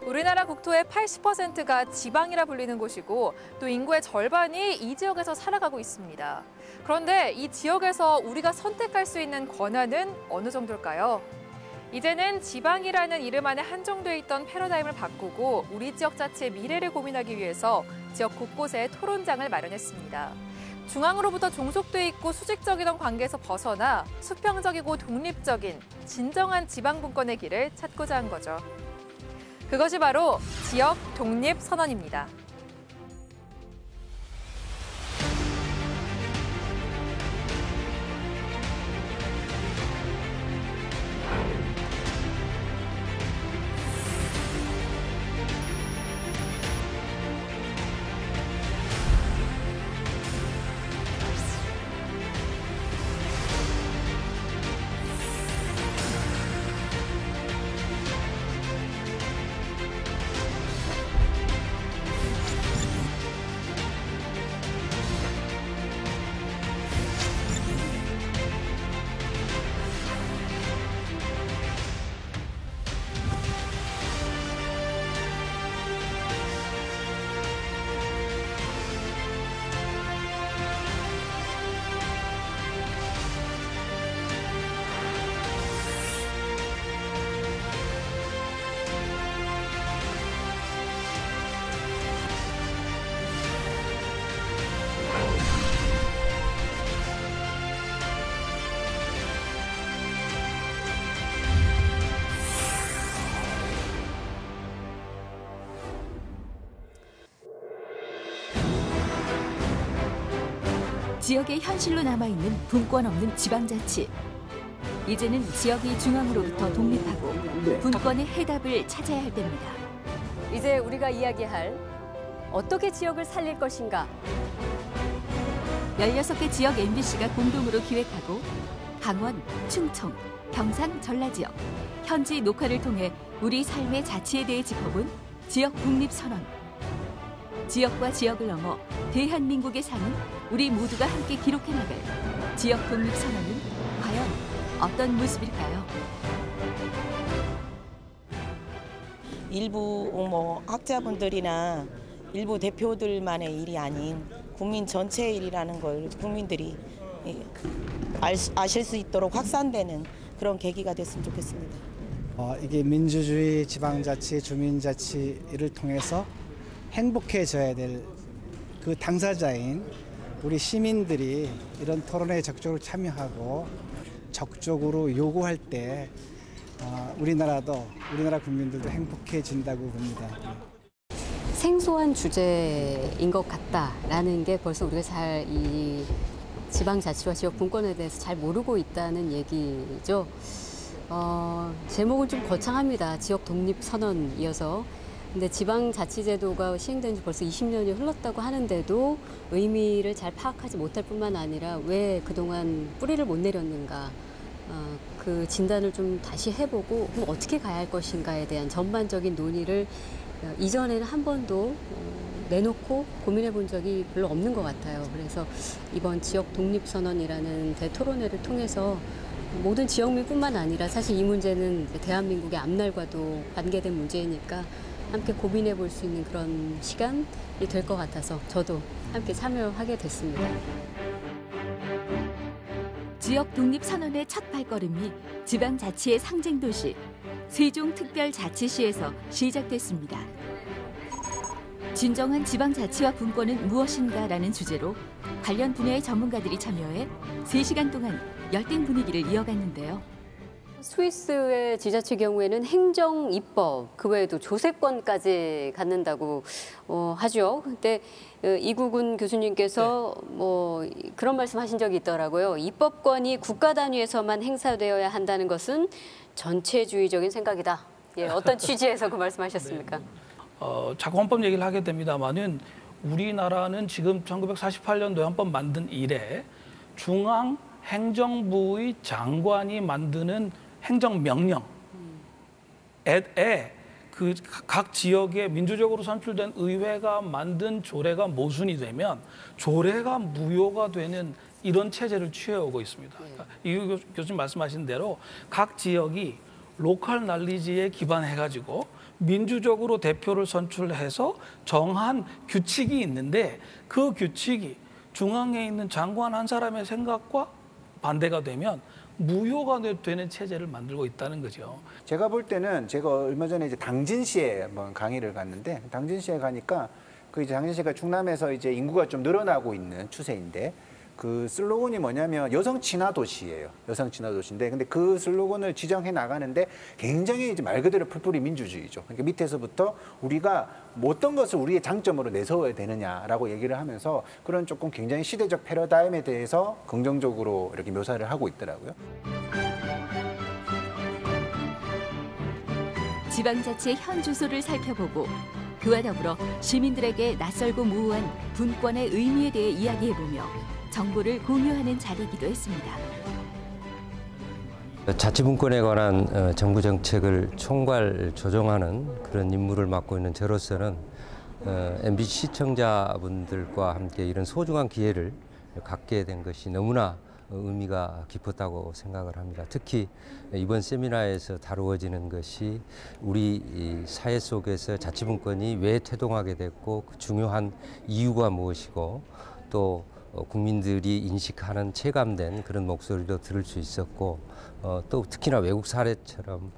우리나라 국토의 80%가 지방이라 불리는 곳이고 또 인구의 절반이 이 지역에서 살아가고 있습니다. 그런데 이 지역에서 우리가 선택할 수 있는 권한은 어느 정도일까요? 이제는 지방이라는 이름 안에 한정돼 있던 패러다임을 바꾸고 우리 지역 자체의 미래를 고민하기 위해서 지역 곳곳에 토론장을 마련했습니다. 중앙으로부터 종속돼 있고 수직적이던 관계에서 벗어나 수평적이고 독립적인 진정한 지방 분권의 길을 찾고자 한 거죠. 그것이 바로 지역 독립 선언입니다. 지역의 현실로 남아있는 분권 없는 지방자치. 이제는 지역이 중앙으로부터 독립하고 분권의 해답을 찾아야 할 때입니다. 이제 우리가 이야기할 어떻게 지역을 살릴 것인가. 16개 지역 MBC가 공동으로 기획하고 강원, 충청, 경상, 전라 지역, 현지 녹화를 통해 우리 삶의 자치에 대해 짚어본 지역 독립선언. 지역과 지역을 넘어 대한민국에 사는 우리 모두가 함께 기록해나갈 지역 독립선언은 과연 어떤 모습일까요? 일부 학자분들이나 일부 대표들만의 일이 아닌 국민 전체의 일이라는 걸 국민들이 아실 수 있도록 확산되는 그런 계기가 됐으면 좋겠습니다. 이게 민주주의 지방자치, 주민자치를 통해서 행복해져야 될 그 당사자인 우리 시민들이 이런 토론에 적극적으로 참여하고 적극적으로 요구할 때 우리나라 국민들도 행복해진다고 봅니다. 생소한 주제인 것 같다라는 게 벌써 우리가 잘 이 지방자치와 지역 분권에 대해서 잘 모르고 있다는 얘기죠. 제목은 좀 거창합니다. 지역 독립선언이어서. 근데 지방자치제도가 시행된 지 벌써 20년이 흘렀다고 하는데도 의미를 잘 파악하지 못할 뿐만 아니라 왜 그동안 뿌리를 못 내렸는가, 그 진단을 좀 다시 해보고 그럼 어떻게 가야 할 것인가에 대한 전반적인 논의를 이전에는 한 번도 내놓고 고민해 본 적이 별로 없는 것 같아요. 그래서 이번 지역 독립선언이라는 대토론회를 통해서 모든 지역민뿐만 아니라 사실 이 문제는 대한민국의 앞날과도 관계된 문제이니까 함께 고민해 볼 수 있는 그런 시간이 될 것 같아서 저도 함께 참여하게 됐습니다. 지역 독립선언의 첫 발걸음이 지방자치의 상징도시 세종특별자치시에서 시작됐습니다. 진정한 지방자치와 분권은 무엇인가라는 주제로 관련 분야의 전문가들이 참여해 3시간 동안 열띤 분위기를 이어갔는데요. 스위스의 지자체 경우에는 행정 입법, 그 외에도 조세권까지 갖는다고 하죠. 근데 이국은 교수님께서 뭐 그런 말씀하신 적이 있더라고요. 입법권이 국가 단위에서만 행사되어야 한다는 것은 전체주의적인 생각이다. 예, 어떤 취지에서 그 말씀하셨습니까? 자꾸 헌법 얘기를 하게 됩니다만은 우리나라는 지금 1948년도에 헌법 만든 이래 중앙 행정부의 장관이 만드는 행정명령에 그 각 지역에 민주적으로 선출된 의회가 만든 조례가 모순이 되면 조례가 무효가 되는 이런 체제를 취해오고 있습니다. 그러니까 이 교수님 말씀하신 대로 각 지역이 로컬 날리지에 기반해가지고 민주적으로 대표를 선출해서 정한 규칙이 있는데 그 규칙이 중앙에 있는 장관 한 사람의 생각과 반대가 되면 무효가 되는 체제를 만들고 있다는 거죠. 제가 볼 때는 제가 얼마 전에 이제 당진시에 한번 강의를 갔는데 당진시에 가니까 그 이제 당진시가 충남에서 이제 인구가 좀 늘어나고 있는 추세인데 그 슬로건이 뭐냐면 여성 친화 도시예요. 여성 친화 도시인데 근데 그 슬로건을 지정해 나가는데 굉장히 이제 말 그대로 풀뿌리 민주주의죠. 그러니까 밑에서부터 우리가 어떤 것을 우리의 장점으로 내세워야 되느냐라고 얘기를 하면서 그런 조금 굉장히 시대적 패러다임에 대해서 긍정적으로 이렇게 묘사를 하고 있더라고요. 지방자치의 현 주소를 살펴보고 그와 더불어 시민들에게 낯설고 모호한 분권의 의미에 대해 이야기해보며 정보를 공유하는 자리이기도 했습니다. 자치분권에 관한 정부 정책을 총괄 조정하는 그런 임무를 맡고 있는 저로서는 MBC 시청자분들과 함께 이런 소중한 기회를 갖게 된 것이 너무나 의미가 깊었다고 생각을 합니다. 특히 이번 세미나에서 다루어지는 것이 우리 사회 속에서 자치분권이 왜 태동하게 됐고 그 중요한 이유가 무엇이고 또 국민들이 인식하는 체감된 그런 목소리도 들을 수 있었고 또 특히나 외국 사례처럼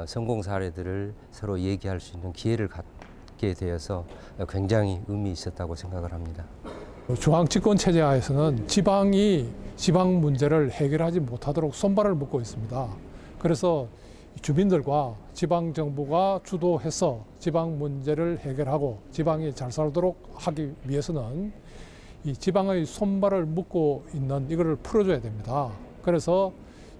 성공 사례들을 서로 얘기할 수 있는 기회를 갖게 되어서 굉장히 의미 있었다고 생각을 합니다. 중앙 집권 체제 하에서는 지방이 지방 문제를 해결하지 못하도록 손발을 묶고 있습니다. 그래서 주민들과 지방 정부가 주도해서 지방 문제를 해결하고 지방이 잘 살도록 하기 위해서는 이 지방의 손발을 묶고 있는 이거를 풀어줘야 됩니다. 그래서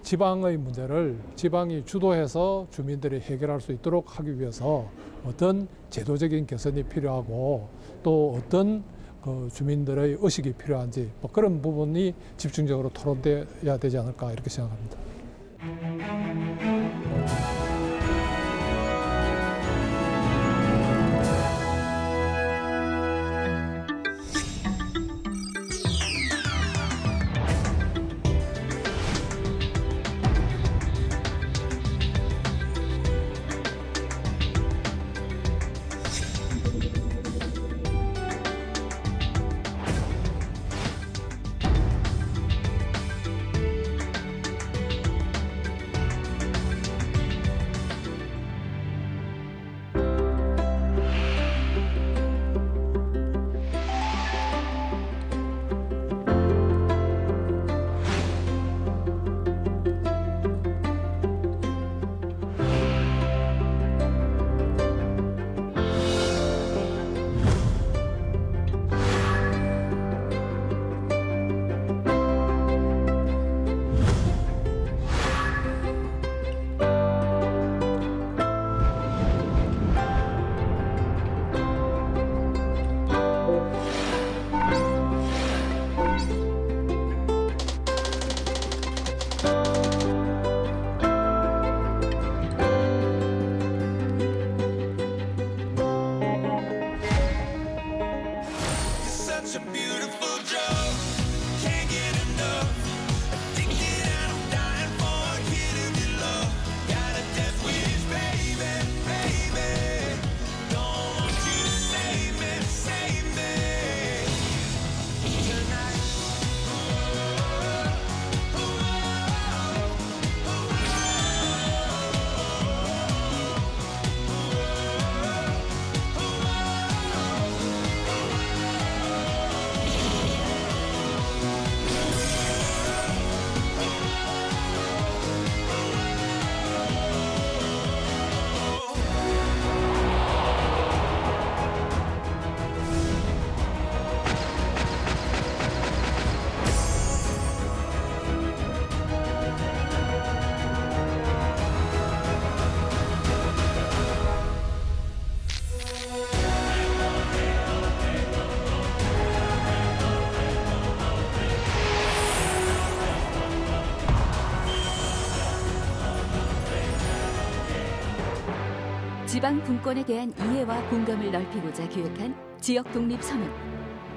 지방의 문제를 지방이 주도해서 주민들이 해결할 수 있도록 하기 위해서 어떤 제도적인 개선이 필요하고 또 어떤 그 주민들의 의식이 필요한지 뭐 그런 부분이 집중적으로 토론돼야 되지 않을까 이렇게 생각합니다. 지방 분권에 대한 이해와 공감을 넓히고자 기획한 지역 독립 선언.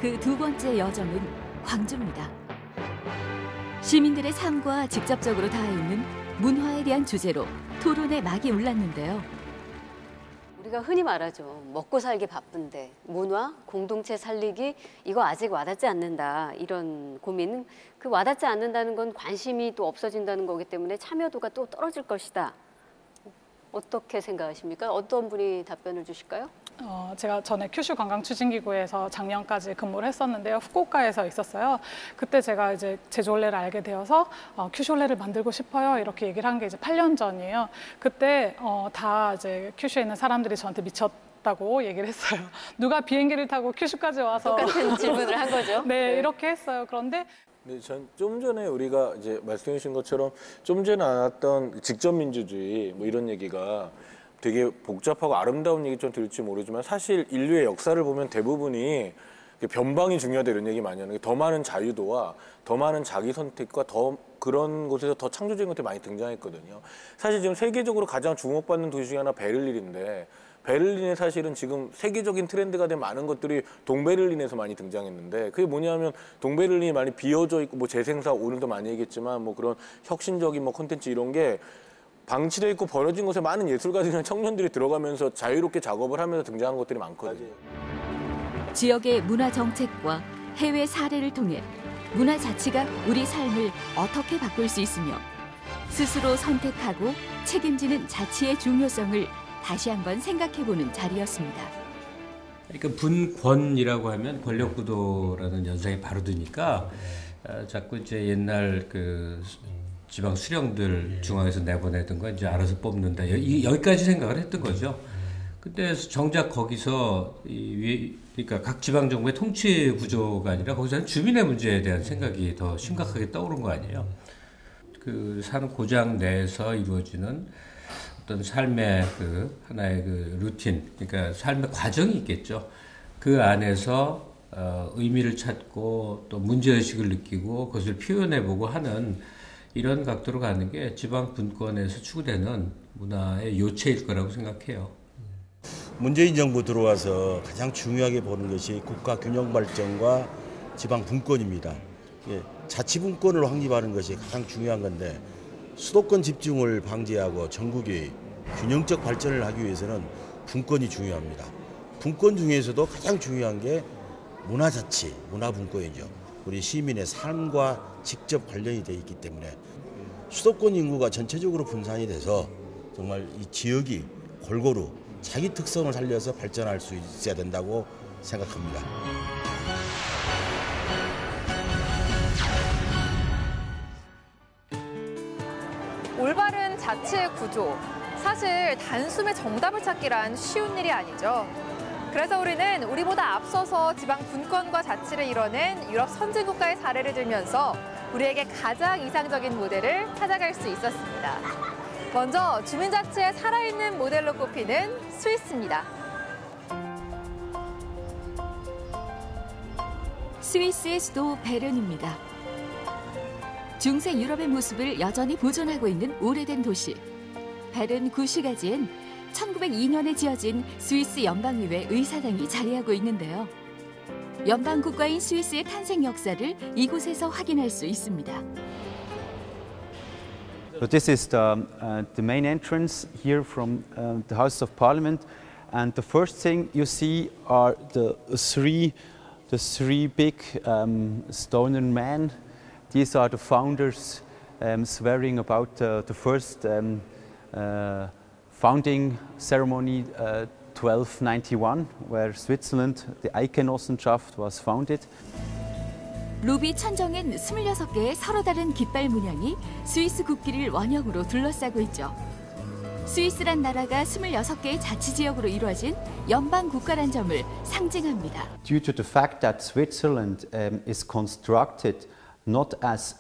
그 두 번째 여정은 광주입니다. 시민들의 삶과 직접적으로 닿아 있는 문화에 대한 주제로 토론의 막이 올랐는데요. 우리가 흔히 말하죠. 먹고 살기 바쁜데 문화, 공동체 살리기 이거 아직 와닿지 않는다. 이런 고민은 그 와닿지 않는다는 건 관심이 또 없어진다는 거기 때문에 참여도가 또 떨어질 것이다. 어떻게 생각하십니까? 어떤 분이 답변을 주실까요? 제가 전에 큐슈 관광추진기구에서 작년까지 근무를 했었는데요. 후쿠오카에서 있었어요. 그때 제가 이제 제주올레를 알게 되어서 큐슈올레를 만들고 싶어요. 이렇게 얘기를 한 게 이제 8년 전이에요. 그때 다 이제 큐슈에 있는 사람들이 저한테 미쳤다고 얘기를 했어요. 누가 비행기를 타고 큐슈까지 와서 똑같은 질문을 한 거죠. 네, 이렇게 했어요. 그런데 네, 좀 전에 우리가 이제 말씀해 주신 것처럼 좀 전에 나왔던 직접 민주주의 뭐 이런 얘기가 되게 복잡하고 아름다운 얘기처럼 들릴지 모르지만 사실 인류의 역사를 보면 대부분이 변방이 중요하다 이런 얘기 많이 하는 게 더 많은 자유도와 더 많은 자기 선택과 더 그런 곳에서 더 창조적인 것들이 많이 등장했거든요. 사실 지금 세계적으로 가장 주목받는 도시 중에 하나 베를린인데 베를린에 사실은 지금 세계적인 트렌드가 된 많은 것들이 동베를린에서 많이 등장했는데 그게 뭐냐면 동베를린이 많이 비어져 있고 뭐 재생사 오늘도 많이 얘기했지만 뭐 그런 혁신적인 뭐 콘텐츠 이런 게 방치되어 있고 버려진 곳에 많은 예술가들이나 청년들이 들어가면서 자유롭게 작업을 하면서 등장한 것들이 많거든요. 지역의 문화 정책과 해외 사례를 통해 문화 자치가 우리 삶을 어떻게 바꿀 수 있으며 스스로 선택하고 책임지는 자치의 중요성을 다시 한번 생각해보는 자리였습니다. 그러니까 분권이라고 하면 권력구도라는 연상이 바로 드니까 자꾸 이제 옛날 그 지방 수령들 중앙에서 내보내던 거 이제 알아서 뽑는다 여기까지 생각을 했던 거죠. 근데 정작 거기서 그러니까 각 지방 정부의 통치 구조가 아니라 거기서는 주민의 문제에 대한 생각이 더 심각하게 떠오른 거 아니에요. 그 산 고장 내에서 이루어지는 어떤 삶의 그 하나의 그 루틴, 그러니까 삶의 과정이 있겠죠. 그 안에서 의미를 찾고 또 문제의식을 느끼고 그것을 표현해보고 하는 이런 각도로 가는 게 지방 분권에서 추구되는 문화의 요체일 거라고 생각해요. 문재인 정부 들어와서 가장 중요하게 보는 것이 국가 균형 발전과 지방 분권입니다. 자치분권을 확립하는 것이 가장 중요한 건데 수도권 집중을 방지하고 전국이 균형적 발전을 하기 위해서는 분권이 중요합니다. 분권 중에서도 가장 중요한 게 문화자치, 문화분권이죠. 우리 시민의 삶과 직접 관련이 되어 있기 때문에 수도권 인구가 전체적으로 분산이 돼서 정말 이 지역이 골고루 자기 특성을 살려서 발전할 수 있어야 된다고 생각합니다. 올바른 자치의 구조, 사실 단숨에 정답을 찾기란 쉬운 일이 아니죠. 그래서 우리는 우리보다 앞서서 지방 분권과 자치를 이뤄낸 유럽 선진국가의 사례를 들면서 우리에게 가장 이상적인 모델을 찾아갈 수 있었습니다. 먼저 주민자치의 살아있는 모델로 꼽히는 스위스입니다. 스위스의 수도 베른입니다. 중세 유럽의 모습을 여전히 보존하고 있는 오래된 도시. 베른 구시가지엔 1902년에 지어진 스위스 연방의회 의사당이 자리하고 있는데요. 연방 국가인 스위스의 탄생 역사를 이곳에서 확인할 수 있습니다. So this is the main entrance here from the House of Parliament, and the first thing you see are the three big stone men. These are the founders swearing about the first founding ceremony 1291, where Switzerland, the Eidgenossenschaft, was founded. 루비 천정엔 26개의 서로 다른 깃발 문양이 스위스 국기를 원형으로 둘러싸고 있죠. 스위스란 나라가 26개의 자치지역으로 이루어진 연방 국가란 점을 상징합니다. Due to the fact that Switzerland is constructed not as,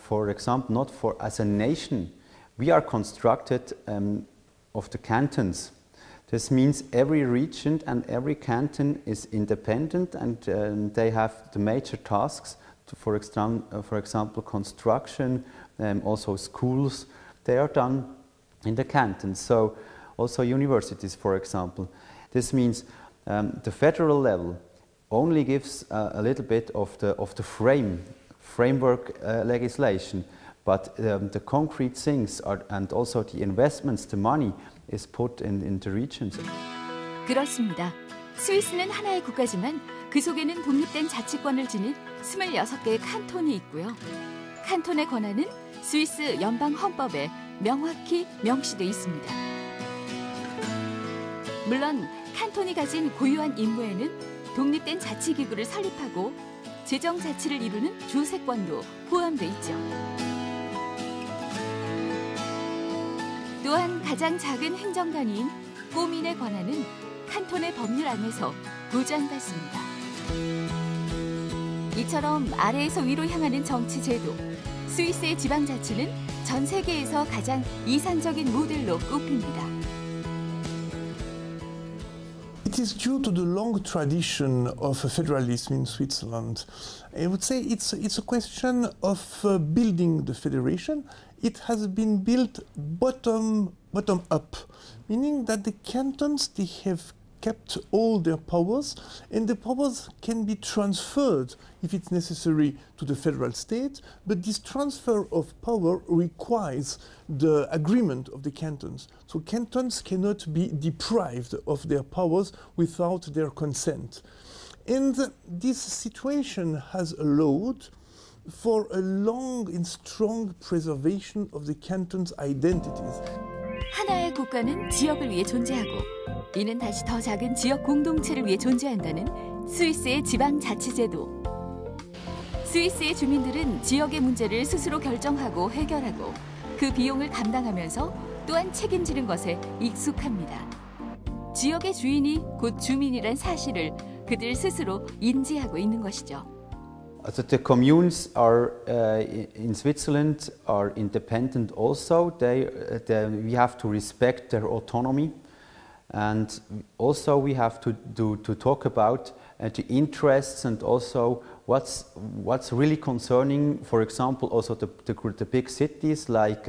for example, not for as a nation, we are constructed of the cantons. This means every region and every canton is independent, and they have the major tasks, for example, construction, also schools. They are done in the cantons. So also universities, for example. This means the federal level only gives a little bit of the frame framework legislation. But the concrete things and also the investments, the money is put in the regions. 그렇습니다. 스위스는 하나의 국가지만 그 속에는 독립된 자치권을 지닌 26개의 칸톤이 있고요. 칸톤의 권한은 스위스 연방 헌법에 명확히 명시돼 있습니다. 물론 칸톤이 가진 고유한 임무에는 독립된 자치기구를 설립하고 재정 자치를 이루는 주세권도 포함돼 있죠. 또한 가장 작은 행정단위인 꼬민의 권한은 칸톤의 법률 안에서 보장받습니다. 이처럼 아래에서 위로 향하는 정치 제도, 스위스의 지방자치는 전 세계에서 가장 이상적인 모델로 꼽힙니다. It is due to the long tradition of federalism in Switzerland. I would say it's a question of building the federation. It has been built bottom up, meaning that the cantons, they have kept all their powers, and the powers can be transferred if it's necessary to the federal state, but this transfer of power requires the agreement of the cantons. So cantons cannot be deprived of their powers without their consent. And this situation has allowed for a long and strong preservation of the cantons' identities. 하나의 국가는 지역을 위해 존재하고 이는 다시 더 작은 지역 공동체를 위해 존재한다는 스위스의 지방자치제도. 스위스의 주민들은 지역의 문제를 스스로 결정하고 해결하고 그 비용을 감당하면서 또한 책임지는 것에 익숙합니다. 지역의 주인이 곧 주민이란 사실을 그들 스스로 인지하고 있는 것이죠. The communes are in Switzerland are independent also. We have to respect their autonomy, and also we have to talk about the interests and also what's really concerning. For example, also the big cities like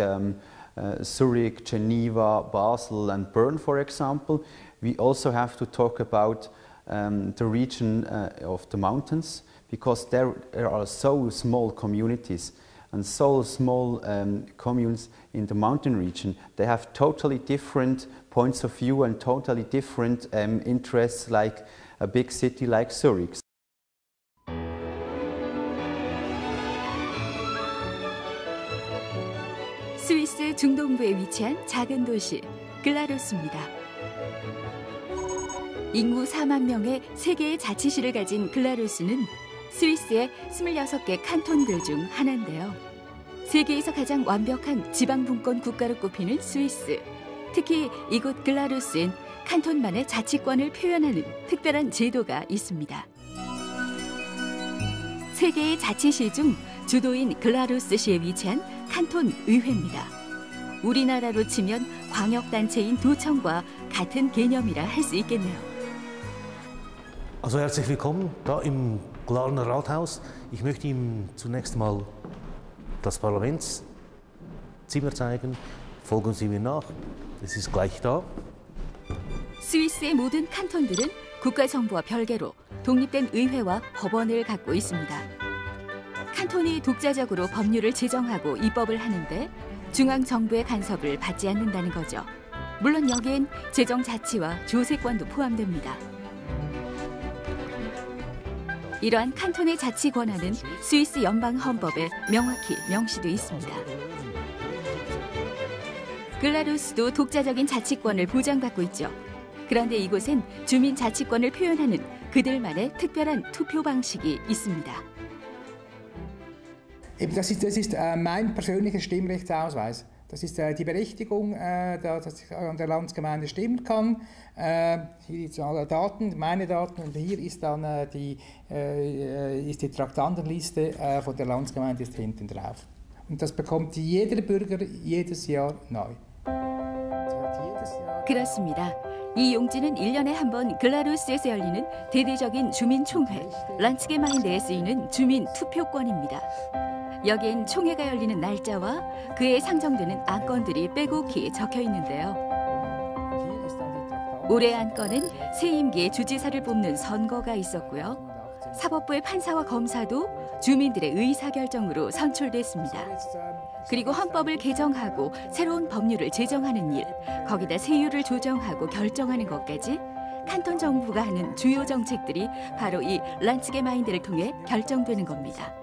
Zurich, Geneva, Basel, and Bern, for example. We also have to talk about the region of the mountains, because there are so small communities and so small communes in the mountain region. They have totally different points of view and totally different interests like a big city like Zurich. 스위스 중동부에 위치한 작은 도시 글라루스입니다. 인구 4만 명의 3개의 자치시를 가진 글라루스는 스위스의 26개 칸톤들 중 하나인데요. 세계에서 가장 완벽한 지방분권 국가로 꼽히는 스위스. 특히 이곳 글라루스엔 칸톤만의 자치권을 표현하는 특별한 제도가 있습니다. 3개의 자치시 중 주도인 글라루스시에 위치한 칸톤 의회입니다. 우리나라로 치면 광역단체인 도청과 같은 개념이라 할 수 있겠네요. Also herzlich willkommen da im Glarner Rathaus. Ich möchte Ihnen zunächst mal das Parlamentszimmer zeigen. Folgen Sie mir nach. Es ist gleich da. 스위스의 모든 칸톤들은 국가정부와 별개로 독립된 의회와 법원을 갖고 있습니다. 칸톤이 독자적으로 법률을 제정하고 입법을 하는데 중앙정부의 간섭을 받지 않는다는 거죠. 물론 여기엔 재정자치와 조세권도 포함됩니다. 이러한 칸톤의 자치 권한은 스위스 연방 헌법에 명확히 명시돼 있습니다. 글라루스도 독자적인 자치권을 보장받고 있죠. 그런데 이곳엔 주민 자치권을 표현하는 그들만의 특별한 투표 방식이 있습니다. Das ist mein persönlicher Stimmrechtsausweis. Das ist die Berechtigung, dass ich an der Landsgemeinde stimmen kann. Hier sind alle Daten, meine Daten, und hier ist dann die Traktandenliste von der Landsgemeinde ist hinten drauf. Und das bekommt jeder Bürger jedes Jahr neu. 그렇습니다. 이 용지는 1년에 한 번 글라루스에서 열리는 대대적인 주민총회, 란츠게마인데에 쓰이는 주민 투표권입니다. 여기엔 총회가 열리는 날짜와 그에 상정되는 안건들이 빼곡히 적혀 있는데요. 올해 안건은 새 임기의 주지사를 뽑는 선거가 있었고요. 사법부의 판사와 검사도 주민들의 의사결정으로 선출됐습니다. 그리고 헌법을 개정하고 새로운 법률을 제정하는 일, 거기다 세율을 조정하고 결정하는 것까지 칸톤 정부가 하는 주요 정책들이 바로 이 란츠게마인데를 통해 결정되는 겁니다.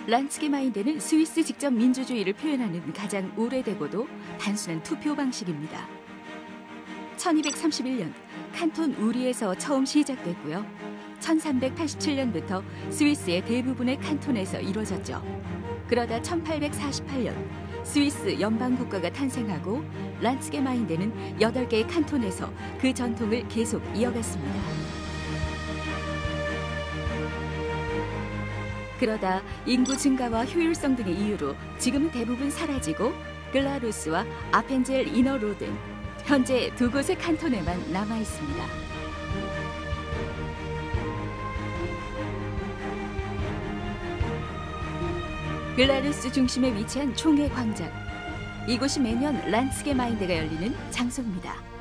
란츠게마인데는 스위스 직접 민주주의를 표현하는 가장 오래되고도 단순한 투표 방식입니다. 1231년 칸톤 우리에서 처음 시작됐고요. 1387년부터 스위스의 대부분의 칸톤에서 이루어졌죠. 그러다 1848년 스위스 연방국가가 탄생하고 란츠게마인데는 8개의 칸톤에서 그 전통을 계속 이어갔습니다. 그러다 인구 증가와 효율성 등의 이유로 지금은 대부분 사라지고 글라루스와 아펜젤 이너로든 현재 두 곳의 칸톤에만 남아 있습니다. 글라루스 중심에 위치한 총회 광장. 이곳이 매년 란츠게마인데가 열리는 장소입니다.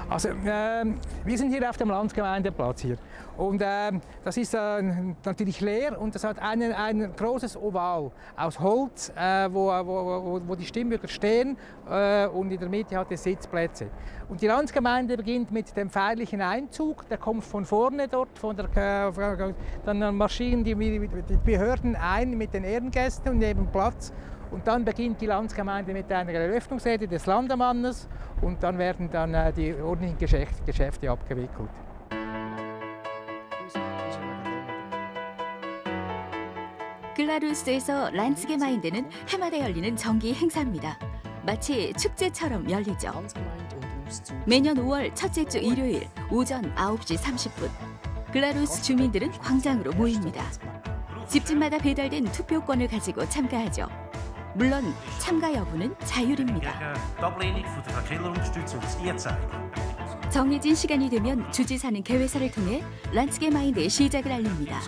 Also, wir sind hier auf dem Landsgemeindeplatz hier und das ist natürlich leer und das hat ein großes Oval aus Holz, wo die Stimmbürger stehen und in der Mitte hat es Sitzplätze. Und die Landsgemeinde beginnt mit dem feierlichen Einzug, der kommt von vorne dort, dann marschieren die Behörden ein mit den Ehrengästen und nehmen Platz. Und dann beginnt die Landsgemeinde mit einer Eröffnungsrede des Landemannes und dann werden dann die ordentlichen Geschäfte abgewickelt. 글라루스에서 란츠게마인데는 해마다 열리는 정기 행사입니다. 마치 축제처럼 열리죠. 매년 5월 첫째 주 일요일 오전 9시 30분 글라루스 주민들은 광장으로 모입니다. 집집마다 배달된 투표권을 가지고 참가하죠. 물론 참가 여부는 자율입니다. 정해진 시간이 되면 주지사는 개회사를 통해 란츠게마인데의 시작을 알립니다.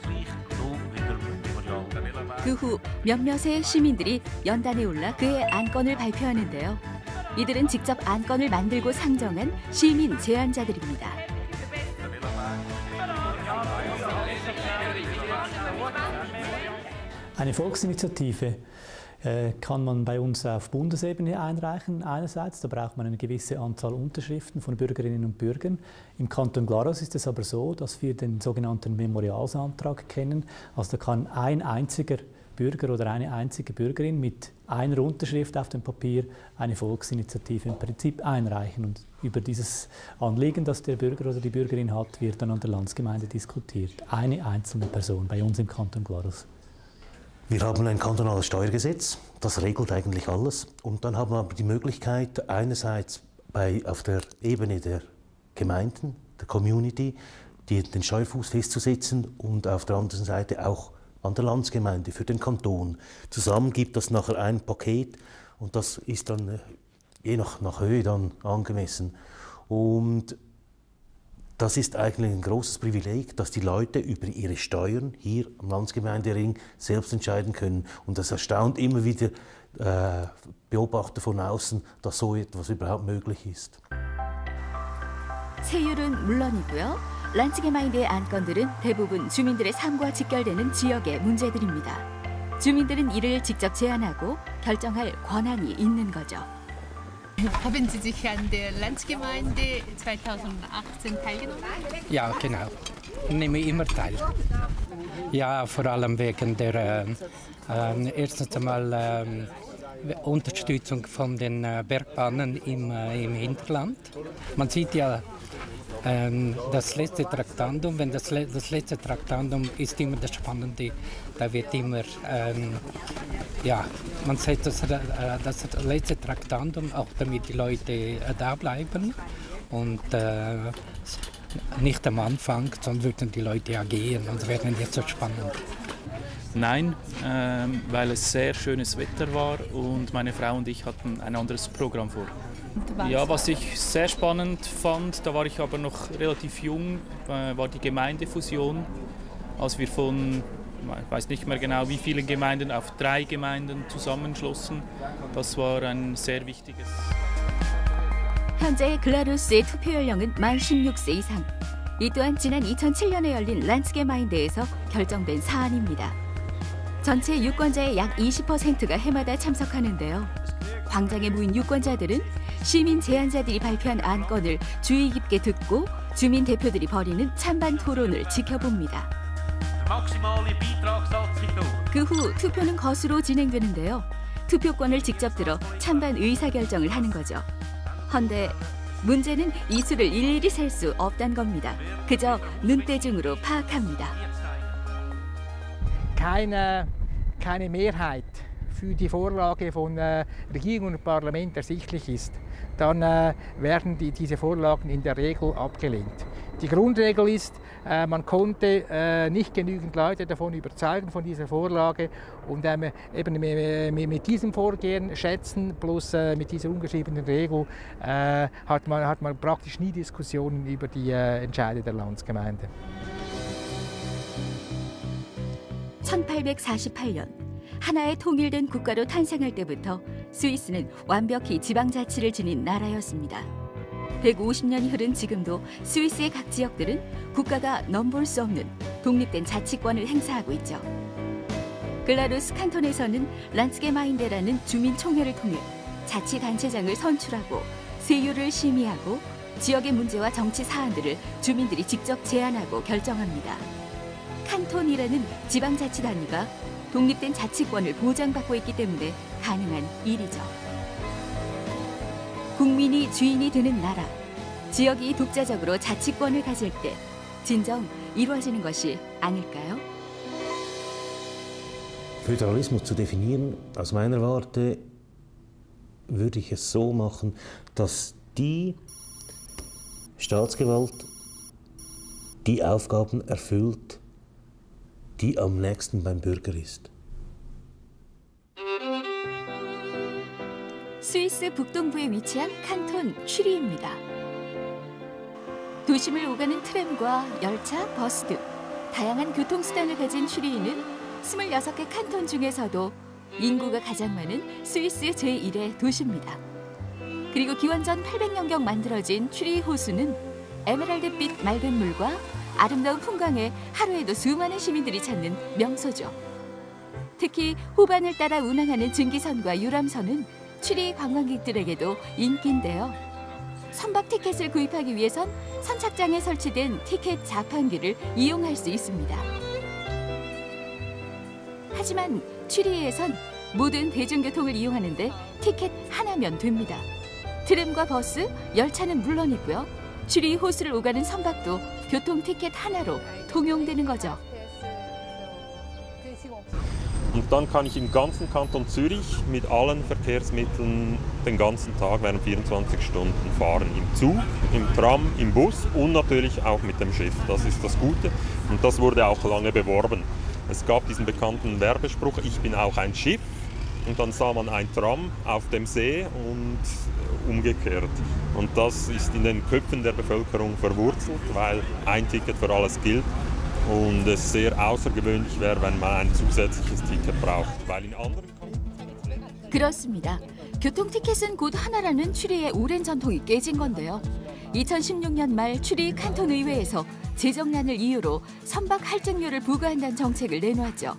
그 후 몇몇의 시민들이 연단에 올라 그의 안건을 발표하는데요. 이들은 직접 안건을 만들고 상정한 시민 제안자들입니다. Eine Volksinitiative kann man bei uns auf Bundesebene einreichen. Einerseits, da braucht man eine gewisse Anzahl Unterschriften von Bürgerinnen und Bürgern. Im Kanton Glarus ist es aber so, dass wir den sogenannten Memorialsantrag kennen. Also da kann ein einziger Bürger oder eine einzige Bürgerin mit einer Unterschrift auf dem Papier eine Volksinitiative im Prinzip einreichen. Und über dieses Anliegen, das der Bürger oder die Bürgerin hat, wird dann an der Landsgemeinde diskutiert. Eine einzelne Person bei uns im Kanton Glarus. Wir haben ein kantonales Steuergesetz, das regelt eigentlich alles. Und dann haben wir aber die Möglichkeit, einerseits auf der Ebene der Gemeinden, der Community, den Steuerfuß festzusetzen und auf der anderen Seite auch an der Landsgemeinde für den Kanton. Zusammen gibt das nachher ein Paket und das ist dann je nach Höhe dann angemessen. Und das ist eigentlich ein großes Privileg, dass die Leute über ihre Steuern hier am Landsgemeindering selbst entscheiden können. Und das erstaunt immer wieder Beobachter von außen, dass so etwas überhaupt möglich ist. 세율은 물론이고요. 란츠게마인데의 안건들은 대부분 주민들의 삶과 직결되는 지역의 문제들입니다. 주민들은 이를 직접 제안하고 결정할 권한이 있는 거죠. Haben Sie sich an der Landsgemeinde 2018 teilgenommen? Ja, genau. Nehme immer teil. Ja, vor allem wegen der erstens einmal Unterstützung von den Bergbahnen im Hinterland. Man sieht ja das letzte Traktandum, wenn das letzte Traktandum ist immer das Spannende, da wird immer, ja, man setzt das letzte Traktandum, auch damit die Leute da bleiben und nicht am Anfang, sonst würden die Leute ja gehen und es wäre nicht so spannend. Nein, weil es sehr schönes Wetter war und meine Frau und ich hatten ein anderes Programm vor. Ja, was ich sehr spannend fand, da war ich aber noch relativ jung, war die Gemeindefusion, als wir von, ich weiß nicht mehr genau wie viele Gemeinden, auf 3 Gemeinden zusammenschlossen. Das war ein sehr wichtiges. 현재 글라루스의 투표 연령은 만 16세 이상. 이 또한 지난 2007년에 열린 란ds게마인데에서 결정된 사안입니다. 전체 유권자의 약 20%가 해마다 참석하는데요. 광장에 모인 유권자들은 시민 제안자들이 발표한 안건을 주의 깊게 듣고 주민 대표들이 벌이는 찬반 토론을 지켜봅니다. 그 후 투표는 거수로 진행되는데요. 투표권을 직접 들어 찬반 의사결정을 하는 거죠. 헌데 문제는 이 수를 일일이 셀 수 없다는 겁니다. 그저 눈대중으로 파악합니다. keine Mehrheit für die Vorlage von Regierung und Parlament ersichtlich ist, dann werden diese Vorlagen in der Regel abgelehnt. Die Grundregel ist, man konnte nicht genügend Leute davon überzeugen von dieser Vorlage und eben mit diesem Vorgehen schätzen plus mit dieser ungeschriebenen Regel hat man praktisch nie Diskussionen über die Entscheide der Landsgemeinde. 1848년 하나의 통일된 국가로 탄생할 때부터 스위스는 완벽히 지방자치를 지닌 나라였습니다. 150년이 흐른 지금도 스위스의 각 지역들은 국가가 넘볼 수 없는 독립된 자치권을 행사하고 있죠. 글라루스 칸톤에서는 란ds게마인데라는 주민총회를 통해 자치단체장을 선출하고 세율을 심의하고 지역의 문제와 정치 사안들을 주민들이 직접 제안하고 결정합니다. 칸톤이라는 지방자치 단위가 독립된 자치권을 보장받고 있기 때문에 가능한 일이죠. 국민이 주인이 되는 나라, 지역이 독자적으로 자치권을 가질 때 진정 이루어지는 것이 아닐까요? Föderalismus zu definieren, aus meiner Warte würde ich es so machen, dass die Staatsgewalt die Aufgaben erfüllt, die am nächsten beim Bürger ist. 스위스 북동부에 위치한 칸톤 취리입니다. 도심을 오가는 트램과 열차, 버스 등 다양한 교통수단을 가진 취리는 26개 칸톤 중에서도 인구가 가장 많은 스위스 제1의 도시입니다. 그리고 기원전 800년경 만들어진 취리 호수는 에메랄드빛 맑은 물과 아름다운 풍광에 하루에도 수많은 시민들이 찾는 명소죠. 특히 호반을 따라 운항하는 증기선과 유람선은 취리 관광객들에게도 인기인데요. 선박 티켓을 구입하기 위해선 선착장에 설치된 티켓 자판기를 이용할 수 있습니다. 하지만 취리에선 모든 대중교통을 이용하는데 티켓 하나면 됩니다. 트램과 버스, 열차는 물론이고요. 취리 호수를 오가는 선박도 교통 티켓 하나로 통용되는 거죠. Und dann kann ich im ganzen Kanton Zürich mit allen Verkehrsmitteln den ganzen Tag während 24 Stunden fahren. Im Zug, im Tram, im Bus und natürlich auch mit dem Schiff. Das ist das Gute und das wurde auch lange beworben. Es gab diesen bekannten Werbespruch, ich bin auch ein Schiff. Und dann sah man ein Tram auf dem See und umgekehrt. Und das ist in den Köpfen der Bevölkerung verwurzelt, weil ein Ticket für alles gilt. Und es sehr außergewöhnlich wäre, wenn man ein zusätzliches Ticket braucht. Weil in anderen 그렇습니다. 교통티켓은 곧 하나라는 취리의 오랜 전통이 깨진 건데요. 2016년 말 취리 칸톤 의회에서 재정난을 이유로 선박 할증료를 부과한다는 정책을 내놓았죠.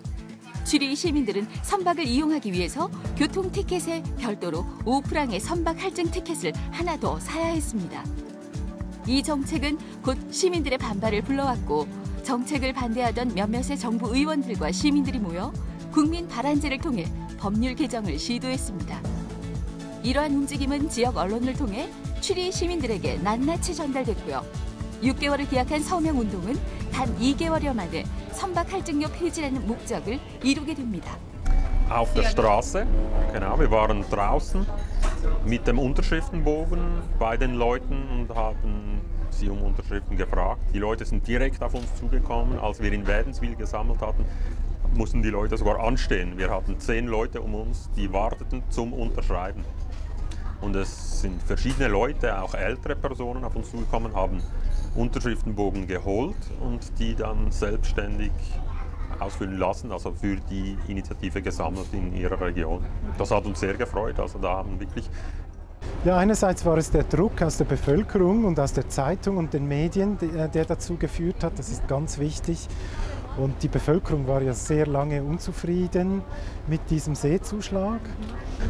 취리 시민들은 선박을 이용하기 위해서 교통티켓에 별도로 5프랑의 선박 할증 티켓을 하나 더 사야 했습니다. 이 정책은 곧 시민들의 반발을 불러왔고 정책을 반대하던 몇몇의 정부 의원들과 시민들이 모여 국민 발안제를 통해 법률 개정을 시도했습니다. 이러한 움직임은 지역 언론을 통해 취리 시민들에게 낱낱이 전달됐고요. 6개월을 기약한 서명운동은 단 2개월여 만에 선박 할증료 폐지라는 목적을 이루게 됩니다. auf der Straße, genau, wir waren draußen mit dem Unterschriftenbogen bei den Leuten und haben sie um Unterschriften gefragt. Die Leute sind direkt auf uns zugekommen. Als wir in Wädenswil gesammelt hatten, mussten die Leute sogar anstehen. Wir hatten 10 Leute um uns, die warteten zum Unterschreiben. Und es sind verschiedene Leute, auch ältere Personen, auf uns zugekommen, haben Unterschriftenbogen geholt und die dann selbstständig ausfüllen lassen, also für die Initiative gesammelt in ihrer Region. Das hat uns sehr gefreut. Also da haben wirklich Ja, einerseits war es der Druck aus der Bevölkerung und aus der Zeitung und den Medien, der dazu geführt hat. Das ist ganz wichtig. Und die Bevölkerung war ja sehr lange unzufrieden mit diesem Seezuschlag.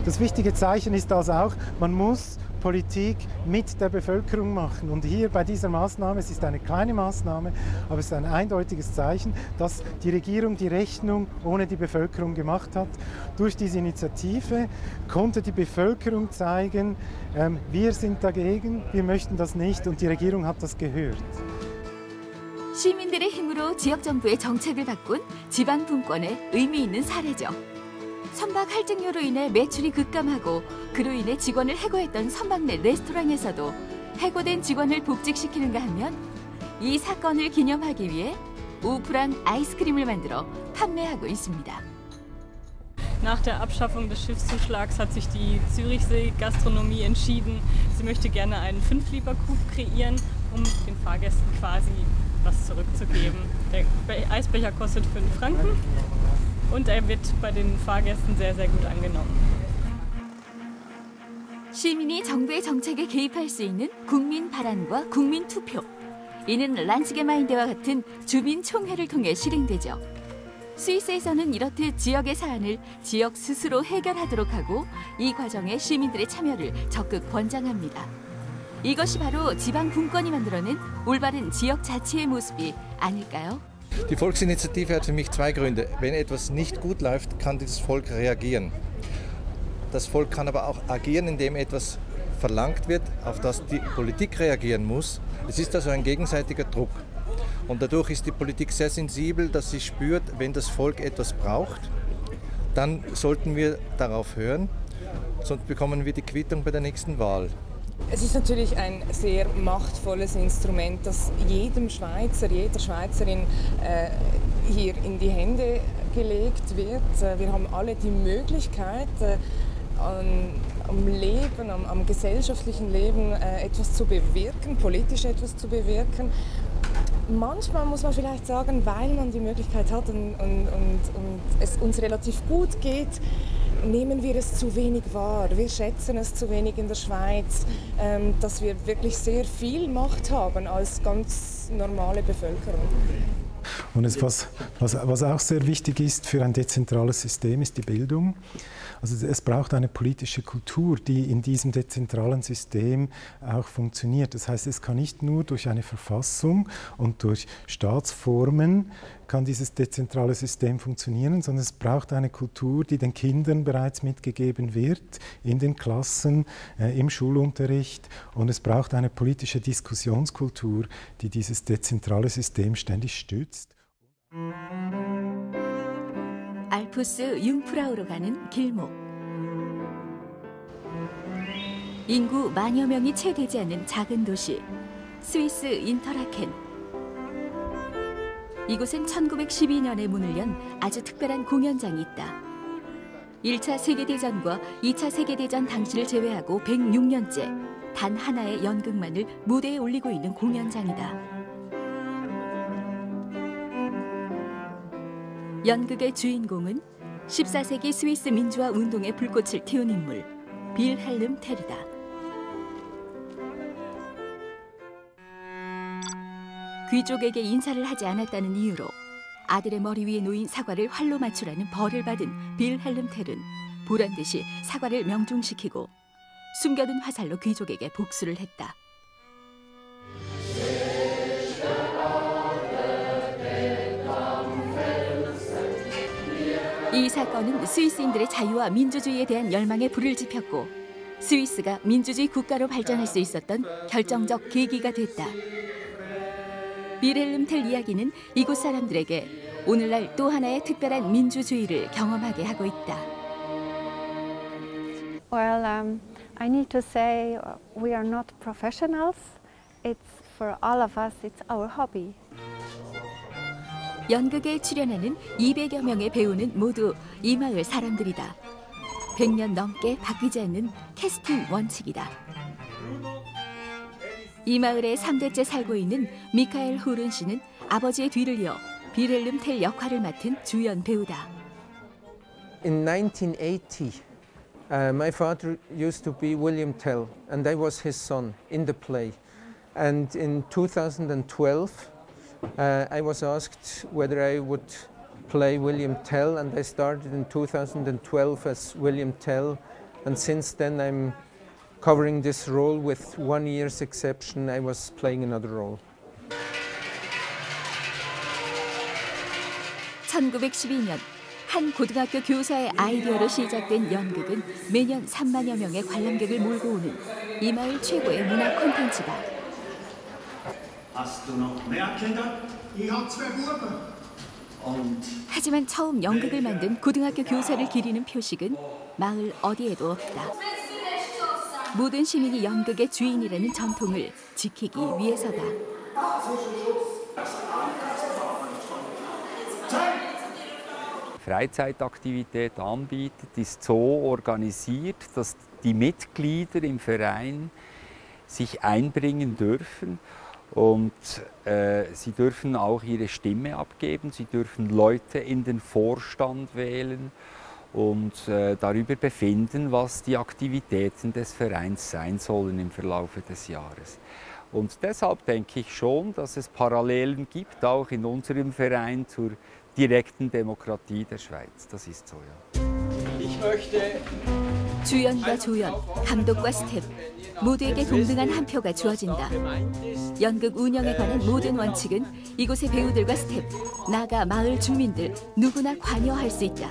Das wichtige Zeichen ist also auch, man muss Politik mit der Bevölkerung machen. Und hier bei dieser Maßnahme, es ist eine kleine Maßnahme, aber es ist ein eindeutiges Zeichen, dass die Regierung die Rechnung ohne die Bevölkerung gemacht hat. Durch diese Initiative konnte die Bevölkerung zeigen, wir sind dagegen, wir möchten das nicht und die Regierung hat das gehört. 시민들의 힘으로 지역정부의 정책을 바꾼 지방분권의 의미 있는 사례죠. 선박 할증료로 인해 매출이 급감하고 그로 인해 직원을 해고했던 선박 내 레스토랑에서도 해고된 직원을 복직시키는가 하면 이 사건을 기념하기 위해 우프랑 아이스크림을 만들어 판매하고 있습니다. Nach der Abschaffung des Schiffszuschlags hat sich die Zürichsee Gastronomie entschieden, sie möchte gerne einen 5-Liter-Krug kreieren, um den Fahrgästen quasi was zurückzugeben. Der Eisbecher kostet 5 Franken und er wird bei den Fahrgästen sehr, sehr gut angenommen. 시민이 정부의 정책에 개입할 수 있는 국민 발안과 국민 투표. 이는 란츠게마인데와 같은 주민 총회를 통해 실행되죠. 스위스에서는 이렇듯 지역의 사안을 지역 스스로 해결하도록 하고 이 과정에 시민들의 참여를 적극 권장합니다. 이것이 바로 지방 분권이 만들어낸 올바른 지역 자치의 모습이 아닐까요? Die Volksinitiative hat für mich 2 Gründe. Wenn etwas nicht gut läuft, kann dieses Volk reagieren. Das Volk kann aber auch agieren, indem etwas verlangt wird, auf das die Politik reagieren muss. Es ist also ein gegenseitiger Druck. Und dadurch ist die Politik sehr sensibel, dass sie spürt, wenn das Volk etwas braucht, dann sollten wir darauf hören, sonst bekommen wir die Quittung bei der nächsten Wahl. Es ist natürlich ein sehr machtvolles Instrument, das jedem Schweizer, jeder Schweizerin hier in die Hände gelegt wird. Wir haben alle die Möglichkeit, am Leben, am gesellschaftlichen Leben etwas zu bewirken, politisch etwas zu bewirken. Manchmal muss man vielleicht sagen, weil man die Möglichkeit hat und es uns relativ gut geht, nehmen wir es zu wenig wahr. Wir schätzen es zu wenig in der Schweiz, dass wir wirklich sehr viel Macht haben als ganz normale Bevölkerung. Und was auch sehr wichtig ist für ein dezentrales System, ist die Bildung. Also es braucht eine politische Kultur, die in diesem dezentralen System auch funktioniert. Das heißt, es kann nicht nur durch eine Verfassung und durch Staatsformen kann dieses dezentrale System funktionieren, sondern es braucht eine Kultur, die den Kindern bereits mitgegeben wird, in den Klassen, im Schulunterricht. Und es braucht eine politische Diskussionskultur, die dieses dezentrale System ständig stützt. 알프스 융프라우로 가는 길목. 인구 만여 명이 채 되지 않는 작은 도시 스위스 인터라켄. 이곳엔 1912년에 문을 연 아주 특별한 공연장이 있다. 1차 세계대전과 2차 세계대전 당시를 제외하고 106년째 단 하나의 연극만을 무대에 올리고 있는 공연장이다. 연극의 주인공은 14세기 스위스 민주화 운동의 불꽃을 틔운 인물 빌헬름 텔이다. 귀족에게 인사를 하지 않았다는 이유로 아들의 머리 위에 놓인 사과를 활로 맞추라는 벌을 받은 빌헬름 텔은 보란듯이 사과를 명중시키고 숨겨둔 화살로 귀족에게 복수를 했다. 이 사건은 스위스인들의 자유와 민주주의에 대한 열망에 불을 지폈고 스위스가 민주주의 국가로 발전할 수 있었던 결정적 계기가 됐다. 빌헬름 텔 이야기는 이곳 사람들에게 오늘날 또 하나의 특별한 민주주의를 경험하게 하고 있다. Well, I need to say we are not professionals. It's for all of us, it's our hobby. 연극에 출연하는 200여 명의 배우는 모두 이 마을 사람들이다. 100년 넘게 바뀌지 않는 캐스팅 원칙이다. 이 마을에 3대째 살고 있는 미카엘 후른 씨는 아버지의 뒤를 이어 빌헬름 텔 역할을 맡은 주연 배우다. In 1980, My father used to be William Tell, and I was his son in the play. And in 2012, I was asked whether I would play William Tell, and I started in 2012 as William Tell, and since then I'm covering this role. With 1 year's exception, I was playing another role. 1912년 한 고등학교 교사의 아이디어로 시작된 연극은 매년 3만여 명의 관람객을 몰고 오는 이 마을 최고의 문화 콘텐츠다. 하지만 처음 연극을 만든 고등학교 교사를 기리는 표식은 마을 어디에도 없다. 모든 시민이 연극의 주인이라는 전통을 지키기 위해서다. Freizeitaktivität anbietet, ist so organisiert, dass die Mitglieder im Verein sich einbringen dürfen und sie dürfen auch ihre Stimme abgeben, sie dürfen Leute in den Vorstand wählen und darüber befinden, was die Aktivitäten des Vereins sein sollen im Verlaufe des Jahres. Und deshalb denke ich schon, dass es Parallelen gibt, auch in unserem Verein zur direkten Demokratie der Schweiz. Das ist so, ja. Ich möchte 주연과 조연, 감독과 스텝 모두에게 동등한 한 표가 주어진다. 연극 운영에 관한 모든 원칙은 이곳의 배우들과 스텝, 나아가 마을 주민들 누구나 관여할 수 있다.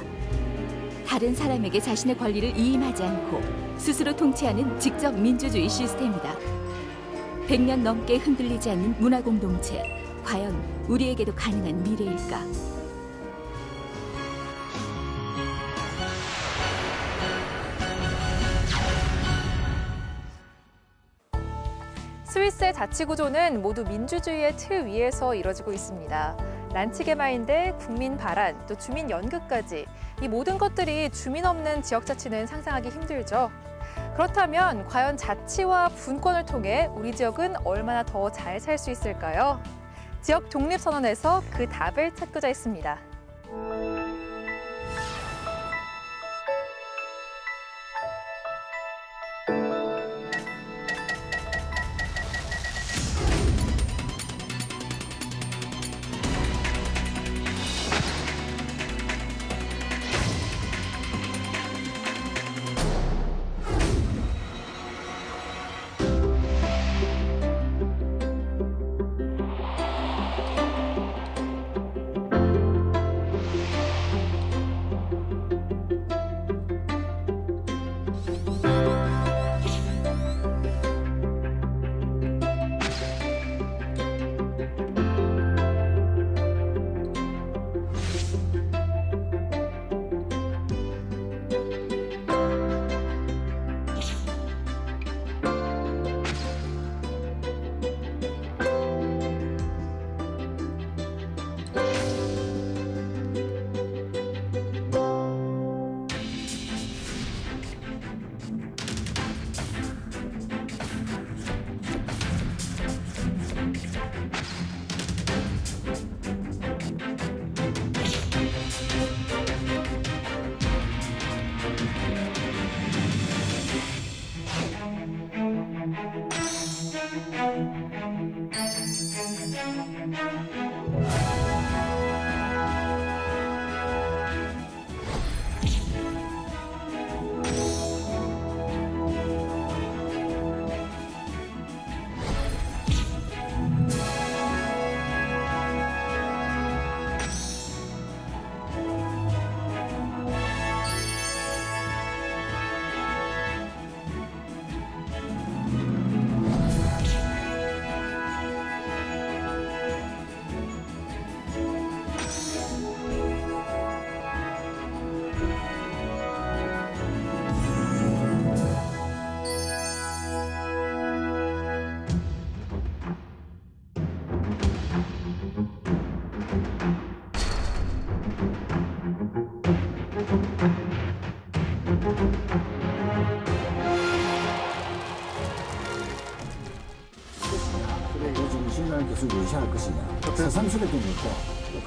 다른 사람에게 자신의 권리를 이임하지 않고 스스로 통치하는 직접 민주주의 시스템이다. 100년 넘게 흔들리지 않는 문화 공동체, 과연 우리에게도 가능한 미래일까? 스위스의 자치구조는 모두 민주주의의 틀 위에서 이뤄지고 있습니다. 란치게마인대, 국민 발안, 또 주민 연극까지 이 모든 것들이 주민 없는 지역 자치는 상상하기 힘들죠. 그렇다면 과연 자치와 분권을 통해 우리 지역은 얼마나 더 잘 살 수 있을까요? 지역 독립선언에서 그 답을 찾고자 했습니다.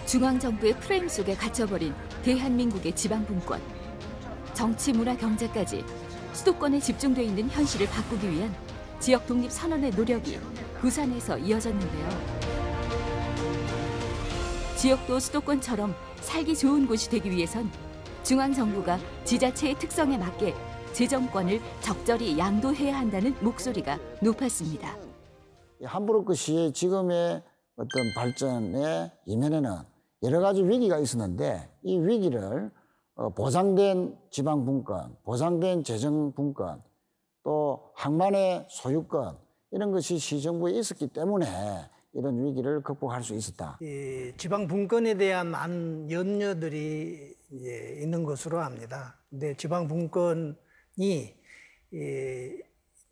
중앙정부의 프레임 속에 갇혀버린 대한민국의 지방분권. 정치, 문화, 경제까지 수도권에 집중돼 있는 현실을 바꾸기 위한 지역 독립 선언의 노력이 부산에서 이어졌는데요. 지역도 수도권처럼 살기 좋은 곳이 되기 위해선 중앙정부가 지자체의 특성에 맞게 재정권을 적절히 양도해야 한다는 목소리가 높았습니다. 함부르크시의 지금의 어떤 발전의 이면에는 여러 가지 위기가 있었는데 이 위기를 보장된 지방분권, 보장된 재정분권, 또 항만의 소유권 이런 것이 시정부에 있었기 때문에 이런 위기를 극복할 수 있었다. 이 지방분권에 대한 많은 염려들이 있는 것으로 압니다. 근데 지방분권이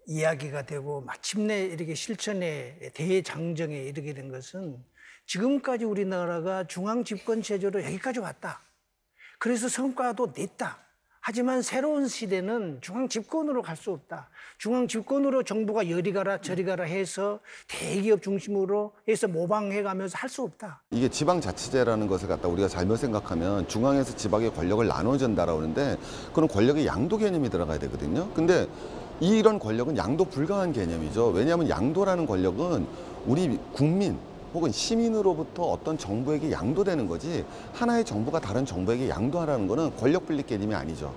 이야기가 되고 마침내 이렇게 실천의 대장정에 이르게 된 것은 지금까지 우리나라가 중앙집권 체제로 여기까지 왔다. 그래서 성과도 냈다. 하지만 새로운 시대는 중앙집권으로 갈 수 없다. 중앙집권으로 정부가 이리 가라 저리 가라 해서 대기업 중심으로 해서 모방해가면서 할 수 없다. 이게 지방자치제라는 것을 갖다 우리가 잘못 생각하면 중앙에서 지방의 권력을 나눠준다라고 하는데 그런 권력의 양도 개념이 들어가야 되거든요. 근데 이런 권력은 양도 불가한 개념이죠. 왜냐하면 양도라는 권력은 우리 국민 혹은 시민으로부터 어떤 정부에게 양도되는 거지 하나의 정부가 다른 정부에게 양도하라는 거는 권력 분립 개념이 아니죠.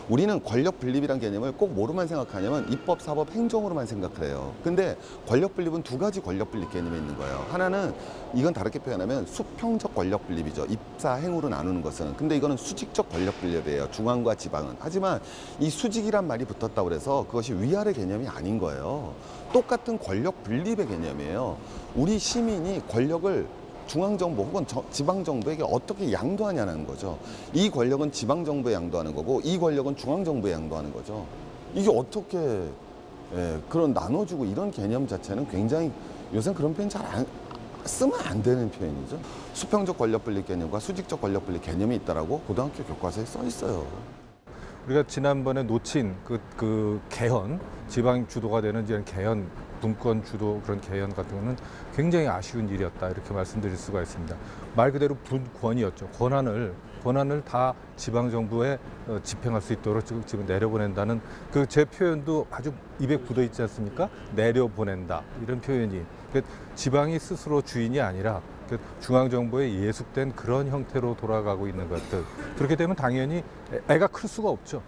우리는 권력 분립이란 개념을 꼭 뭐로만 생각하냐면 입법, 사법, 행정으로만 생각을 해요. 근데 권력 분립은 두 가지 권력 분립 개념이 있는 거예요. 하나는 이건 다르게 표현하면 수평적 권력 분립이죠. 입사, 행으로 나누는 것은. 근데 이거는 수직적 권력 분립이에요. 중앙과 지방은. 하지만 이 수직이란 말이 붙었다고 해서 그것이 위아래 개념이 아닌 거예요. 똑같은 권력 분립의 개념이에요. 우리 시민이 권력을 중앙정부 혹은 지방정부에게 어떻게 양도하냐는 거죠. 이 권력은 지방정부에 양도하는 거고 이 권력은 중앙정부에 양도하는 거죠. 이게 어떻게 그런 나눠주고 이런 개념 자체는 굉장히 요새 그런 표현 잘 쓰면 안 되는 표현이죠. 수평적 권력 분립 개념과 수직적 권력 분립 개념이 있다라고 고등학교 교과서에 써 있어요. 우리가 지난번에 놓친 그 개헌, 지방 주도가 되는 이런 개헌, 분권 주도 그런 개헌 같은 거는 굉장히 아쉬운 일이었다 이렇게 말씀드릴 수가 있습니다. 말 그대로 분권이었죠. 권한을 다 지방 정부에 집행할 수 있도록 지금 내려보낸다는 그 제 표현도 아주 입에 굳어 있지 않습니까? 내려보낸다 이런 표현이 지방이 스스로 주인이 아니라 중앙 정부에 예속된 그런 형태로 돌아가고 있는 것들. 그렇게 되면 당연히 애가 클 수가 없죠.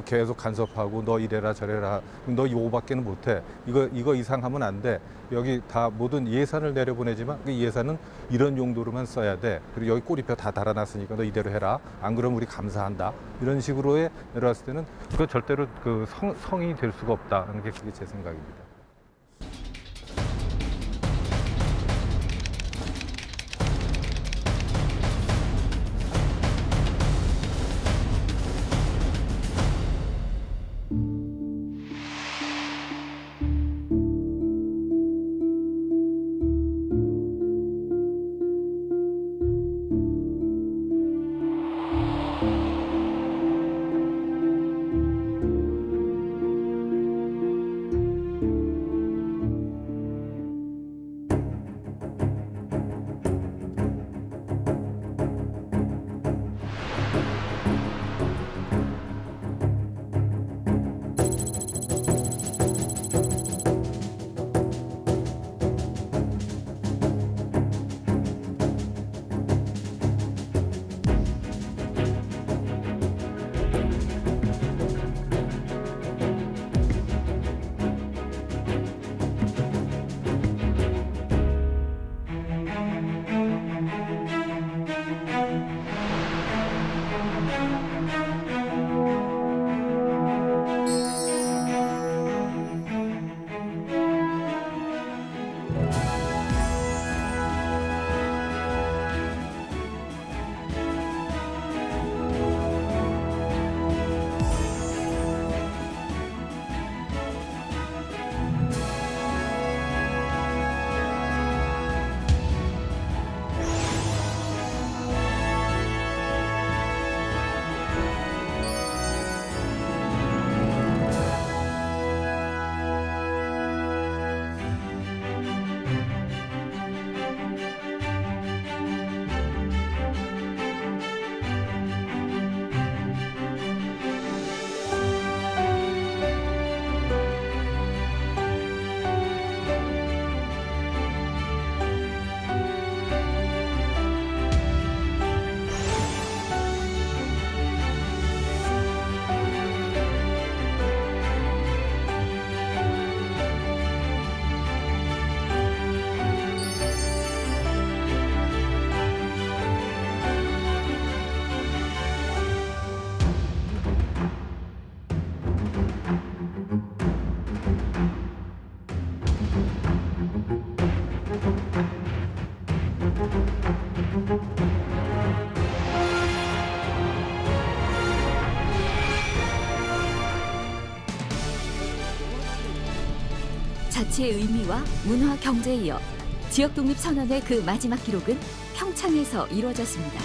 계속 간섭하고 너 이래라 저래라 너 이거밖에는 못해 이거 이상 하면 안 돼 여기 다 모든 예산을 내려보내지만 그 예산은 이런 용도로만 써야 돼 그리고 여기 꼬리표 다 달아놨으니까 너 이대로 해라 안 그러면 우리 감사한다 이런 식으로 내려왔을 때는 그거 절대로 성이 될 수가 없다는 게 그게 제 생각입니다. 자치의 의미와 문화 경제에 이어 지역 독립 선언의 그 마지막 기록은 평창에서 이루어졌습니다.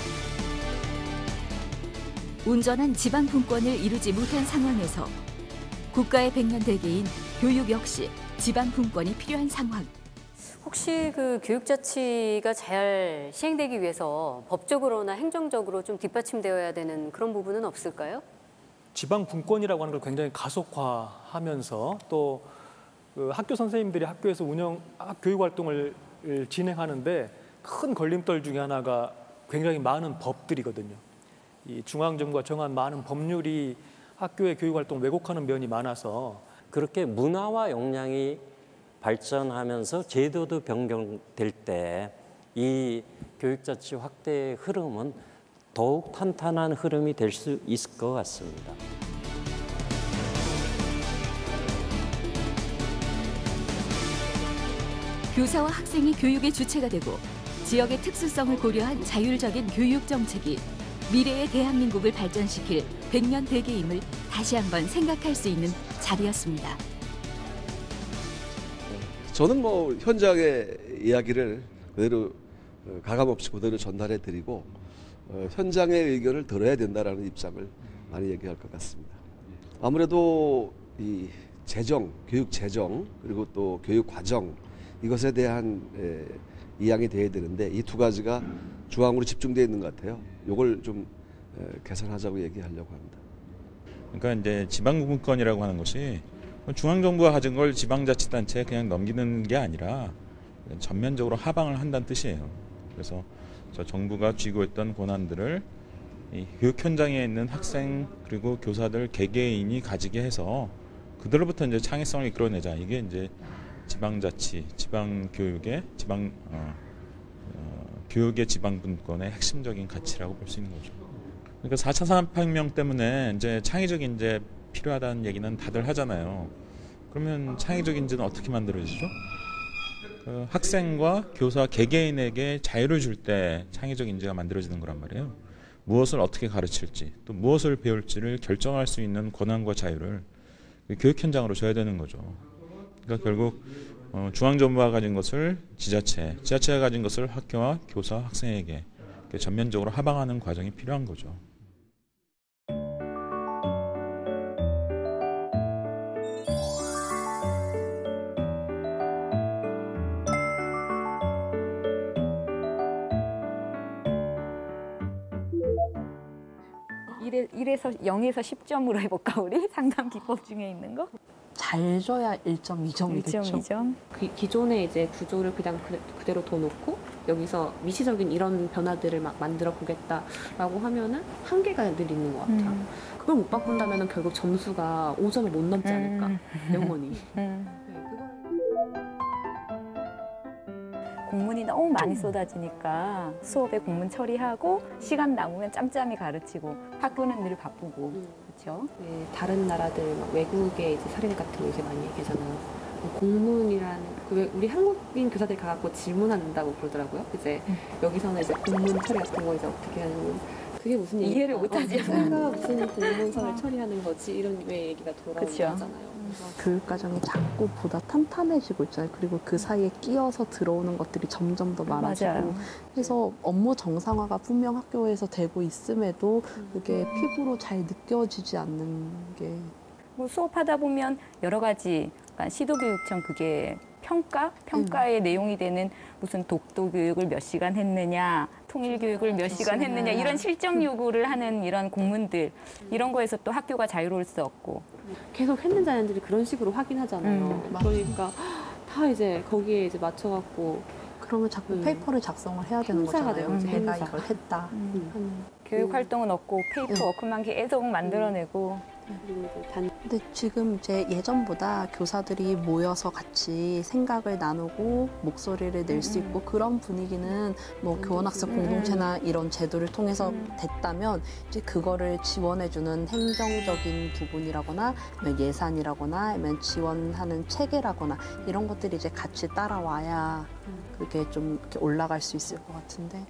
온전한 지방 분권을 이루지 못한 상황에서 국가의 백년대계인 교육 역시 지방 분권이 필요한 상황. 혹시 그 교육자치가 잘 시행되기 위해서 법적으로나 행정적으로 좀 뒷받침되어야 되는 그런 부분은 없을까요? 지방 분권이라고 하는 걸 굉장히 가속화하면서 또 그 학교 선생님들이 학교에서 교육 활동을 진행하는데 큰 걸림돌 중에 하나가 굉장히 많은 법들이거든요. 이 중앙정부가 정한 많은 법률이 학교의 교육 활동 왜곡하는 면이 많아서 그렇게 문화와 역량이 발전하면서 제도도 변경될 때 이 교육자치 확대의 흐름은 더욱 탄탄한 흐름이 될 수 있을 것 같습니다. 교사와 학생이 교육의 주체가 되고 지역의 특수성을 고려한 자율적인 교육 정책이 미래의 대한민국을 발전시킬 백년 대계임을 다시 한번 생각할 수 있는 자리였습니다. 저는 뭐 현장의 이야기를 그대로 가감없이 그대로 전달해드리고 현장의 의견을 들어야 된다라는 입장을 많이 얘기할 것 같습니다. 아무래도 이 재정, 교육 재정 그리고 또 교육 과정 이것에 대한 이양이 돼야 되는데 이 두 가지가 중앙으로 집중되어 있는 것 같아요. 이걸 좀 개선하자고 얘기하려고 합니다. 그러니까 이제 지방분권이라고 하는 것이 중앙정부가 가진 걸 지방자치단체에 그냥 넘기는 게 아니라 전면적으로 하방을 한다는 뜻이에요. 그래서 저 정부가 쥐고 있던 권한들을 이 교육 현장에 있는 학생 그리고 교사들 개개인이 가지게 해서 그들로부터 이제 창의성을 이끌어내자. 이게 이제 지방자치, 지방교육의 교육의 지방분권의 핵심적인 가치라고 볼 수 있는 거죠. 그러니까 4차 산업혁명 때문에 이제 창의적 인재 필요하다는 얘기는 다들 하잖아요. 그러면 창의적 인재는 어떻게 만들어지죠? 학생과 교사 개개인에게 자유를 줄 때 창의적 인재가 만들어지는 거란 말이에요. 무엇을 어떻게 가르칠지, 또 무엇을 배울지를 결정할 수 있는 권한과 자유를 교육 현장으로 줘야 되는 거죠. 그러니까 결국 중앙정부가 가진 것을 지자체가 가진 것을 학교와 교사, 학생에게 전면적으로 하방하는 과정이 필요한 거죠. 일에서 0에서 10점으로 해볼까 우리? 상담 기법 중에 있는 거? 잘 줘야 1.2점이겠죠. 1.2점. 기존의 이제 구조를 그냥 그대로 둬놓고 여기서 미시적인 이런 변화들을 막 만들어 보겠다라고 하면은 한계가 늘 있는 것 같아요. 그걸 못 바꾼다면은 결국 점수가 5점을 못 넘지 않을까, 영원히. 공문이 너무 많이 쏟아지니까 수업에 공문 처리하고 시간 남으면 짬짬이 가르치고 학교는 늘 바쁘고 그렇죠? 네, 다른 나라들 외국의 이제 사례 같은 거 이제 많이 얘기하잖아요. 공문이라는 우리 한국인 교사들이 가갖고 질문한다고 그러더라고요. 이제 여기서는 이제 공문 처리 같은 거 이제 어떻게 하냐면 그게 무슨 이해를 못하지. 내가 무슨 공문서를 처리하는 거지 이런 왜 얘기가 돌아오잖아요. 교육 과정이 자꾸 보다 탄탄해지고 있잖아요. 그리고 그 사이에 끼어서 들어오는 것들이 점점 더 많아지고 맞아요. 그래서 업무 정상화가 분명 학교에서 되고 있음에도 그게 피부로 잘 느껴지지 않는 게 뭐 수업하다 보면 여러 가지 그러니까 시도교육청 그게 평가의 내용이 되는 무슨 독도 교육을 몇 시간 했느냐, 통일 교육을 몇 시간 했느냐 이런 실정 요구를 하는 이런 공문들 이런 거에서 또 학교가 자유로울 수 없고 계속 했는 자녀들이 그런 식으로 확인하잖아요. 그러니까 다 이제 거기에 이제 맞춰갖고 그러면 자꾸 페이퍼를 작성을 해야 되는 거잖아요. 내가 이걸 했다. 교육 활동은 없고 페이퍼 워크만 계속 만들어내고. 근데 지금 이제 예전보다 교사들이 모여서 같이 생각을 나누고 목소리를 낼 수 있고 그런 분위기는 뭐 교원학습 공동체나 이런 제도를 통해서 됐다면 이제 그거를 지원해주는 행정적인 부분이라거나 아니면 예산이라거나 아니면 지원하는 체계라거나 이런 것들이 이제 같이 따라와야 그게 좀 이렇게 올라갈 수 있을 것 같은데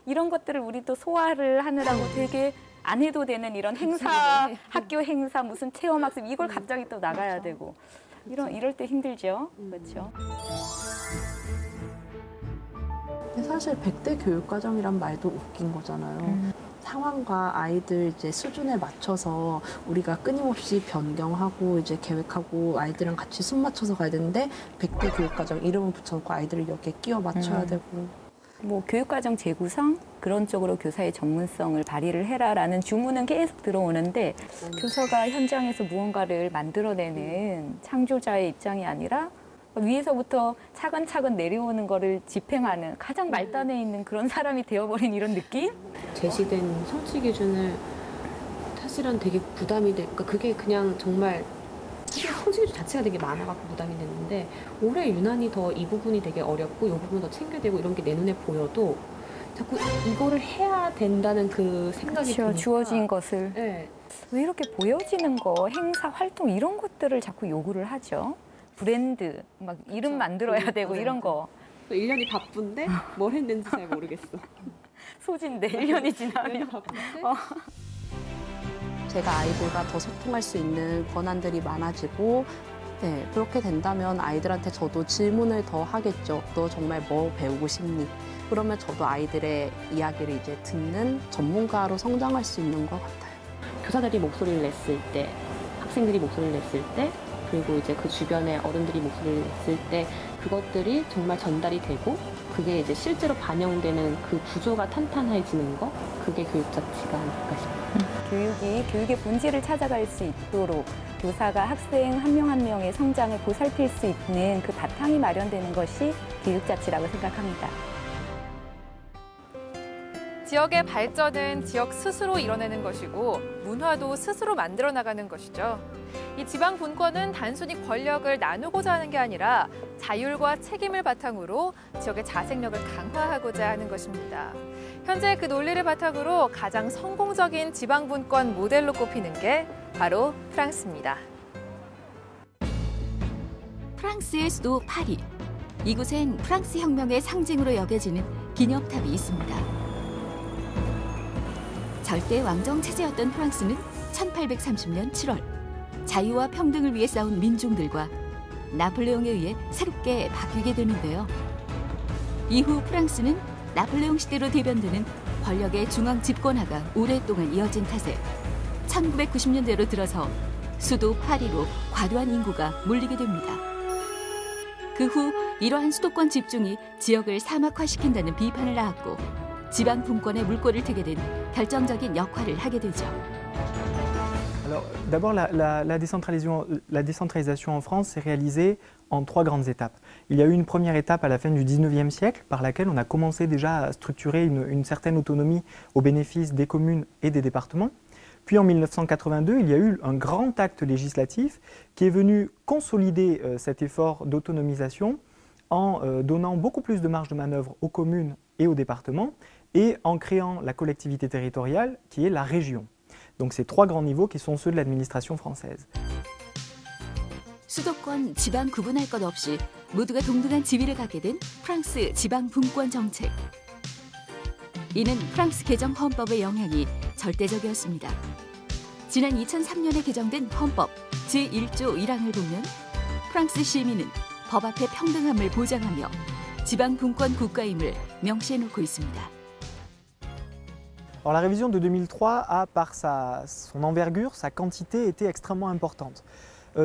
이런 것들을 우리도 소화를 하느라고 되게 안 해도 되는 이런 행사, 학교 행사, 무슨 체험학습 이걸 갑자기 또 나가야 되고 이럴 때 힘들죠. 그렇죠. 사실 100대 교육과정이란 말도 웃긴 거잖아요. 상황과 아이들 이제 수준에 맞춰서 우리가 끊임없이 변경하고 이제 계획하고 아이들이랑 같이 숨 맞춰서 가야 되는데 100대 교육과정 이름을 붙여놓고 아이들을 여기에 끼워 맞춰야 되고. 뭐 교육과정 재구성 그런 쪽으로 교사의 전문성을 발휘를 해라라는 주문은 계속 들어오는데 교사가 현장에서 무언가를 만들어내는 창조자의 입장이 아니라 위에서부터 차근차근 내려오는 거를 집행하는 가장 말단에 있는 그런 사람이 되어버린 이런 느낌? 제시된 성취 기준을 사실은 되게 부담이 그러니까 그게 그냥 정말 사실 성취 기준 자체가 되게 많아갖고 부담이 됐는데 올해 유난히 더 이 부분이 되게 어렵고 이 부분 더 챙겨야 되고 이런 게 내 눈에 보여도 자꾸 이거를 해야 된다는 그 생각이 그렇죠. 드니까. 주어진 것을. 네. 왜 이렇게 보여지는 거, 행사, 활동 이런 것들을 자꾸 요구를 하죠? 브랜드, 막 이름 만들어야 되고 이런 거. 1년이 바쁜데 뭘 했는지 잘 모르겠어. 소진데 1년이 지나면. 제가 아이들과 더 소통할 수 있는 권한들이 많아지고 네, 그렇게 된다면 아이들한테 저도 질문을 더 하겠죠. 너 정말 뭐 배우고 싶니? 그러면 저도 아이들의 이야기를 이제 듣는 전문가로 성장할 수 있는 것 같아요. 교사들이 목소리를 냈을 때, 학생들이 목소리를 냈을 때, 그리고 이제 그 주변에 어른들이 목소리를 냈을 때 그것들이 정말 전달이 되고 그게 이제 실제로 반영되는 그 구조가 탄탄해지는 거 그게 교육자치가 아닐까 싶어요. 교육의 본질을 찾아갈 수 있도록 교사가 학생 한 명 한 명의 성장을 보살필 수 있는 그 바탕이 마련되는 것이 교육자치라고 생각합니다. 지역의 발전은 지역 스스로 이뤄내는 것이고 문화도 스스로 만들어 나가는 것이죠. 이 지방 분권은 단순히 권력을 나누고자 하는 게 아니라 자율과 책임을 바탕으로 지역의 자생력을 강화하고자 하는 것입니다. 현재 그 논리를 바탕으로 가장 성공적인 지방 분권 모델로 꼽히는 게 바로 프랑스입니다. 프랑스의 수도 파리. 이곳엔 프랑스 혁명의 상징으로 여겨지는 기념탑이 있습니다. 절대 왕정 체제였던 프랑스는 1830년 7월 자유와 평등을 위해 싸운 민중들과 나폴레옹에 의해 새롭게 바뀌게 되는데요. 이후 프랑스는 나폴레옹 시대로 대변되는 권력의 중앙 집권화가 오랫동안 이어진 탓에 1990년대로 들어서 수도 파리로 과도한 인구가 몰리게 됩니다. 그 후 이러한 수도권 집중이 지역을 사막화시킨다는 비판을 낳았고 지방 분권의 물꼬를 트게 된 결정적인 역할을 하게 되죠. Alors, d'abord, la décentralisation en France s'est réalisée en 3 grandes étapes. Il y a eu une première étape à la fin du 19e siècle par laquelle on a commencé déjà à structurer une certaine autonomie au bénéfice des communes et des départements. Puis en 1982, il y a eu un grand acte législatif qui est venu consolider cet effort d'autonomisation en donnant beaucoup plus de marge de manœuvre aux communes et aux départements et en créant la collectivité territoriale qui est la région. Donc ces 3 grands niveaux qui sont ceux de l'administration française. 수도권, 지방 구분할 것 없이 모두가 동등한 지위를 갖게 된 프랑스 지방 분권 정책. 이는 프랑스 개정 헌법의 영향이 절대적이었습니다. 지난 2003년에 개정된 헌법 제1조 1항을 보면 프랑스 시민은 법 앞에 평등함을 보장하며 지방 분권 국가임을 명시해 놓고 있습니다. Alors la révision de 2003 a, par son envergure, sa quantité, été extrêmement importante.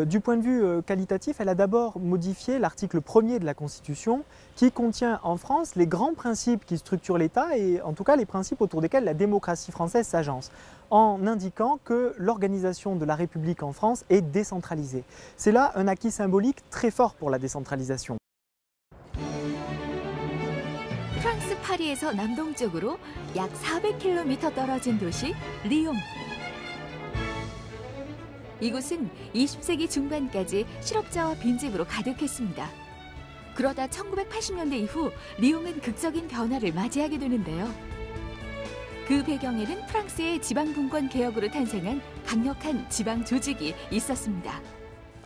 Du point de vue qualitatif, elle a d'abord modifié l'article 1er de la Constitution qui contient en France les grands principes qui structurent l'État et en tout cas les principes autour desquels la démocratie française s'agence, en indiquant que l'organisation de la République en France est décentralisée. C'est là un acquis symbolique très fort pour la décentralisation. 프랑스 파리에서 남동쪽으로 약 400km 떨어진 도시 리옹. 이곳은 20세기 중반까지 실업자와 빈집으로 가득했습니다. 그러다 1980년대 이후 리옹은 극적인 변화를 맞이하게 되는데요. 그 배경에는 프랑스의 지방분권 개혁으로 탄생한 강력한 지방 조직이 있었습니다.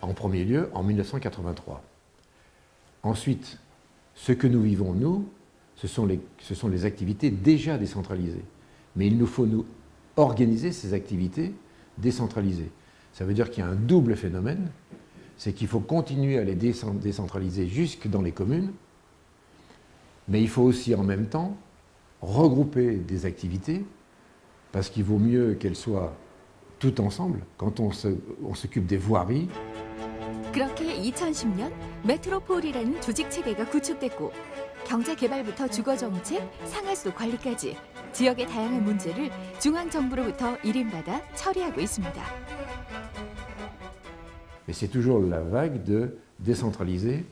En premier lieu, en 1983. Ensuite, ce que nous vivons, nous, ce sont les activités déjà décentralisées. Mais il nous faut nous organiser ces activités décentralisées. Ça veut dire qu'il y a un double phénomène. c'est qu'il faut continuer à les décentraliser jusque dans les communes, mais il faut aussi en même temps regrouper des activités, parce qu'il vaut mieux qu'elles soient toutes ensemble quand on s'occupe des voiries. 그렇게 2010년 메트로폴이라는 조직 체계가 구축됐고 경제 개발부터 주거 정책, 상하수 관리까지 지역의 다양한 문제를 중앙 정부로부터 일임받아 처리하고 있습니다. Mais c'est toujours la vague de décentraliser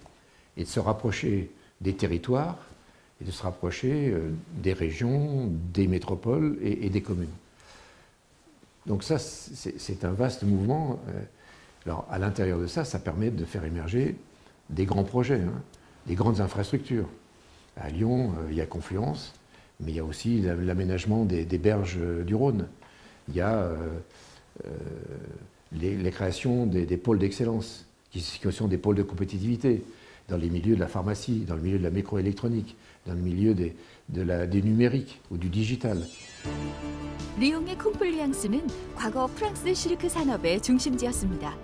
et de se rapprocher des territoires et de se rapprocher des régions, des métropoles et des communes. Donc ça, c'est un vaste mouvement. Alors à l'intérieur de ça, ça permet de faire émerger des grands projets, des grandes infrastructures. À Lyon, il y a Confluence, mais il y a aussi l'aménagement des berges du Rhône. Il y a les créations des pôles d'excellence, qui sont des pôles de compétitivité, dans les milieux de la pharmacie, dans le milieu de la microélectronique, dans le milieu du numérique ou du digital. 리옹의 콩플리앙스는 과거 프랑스 실크 산업의 중심지였습니다.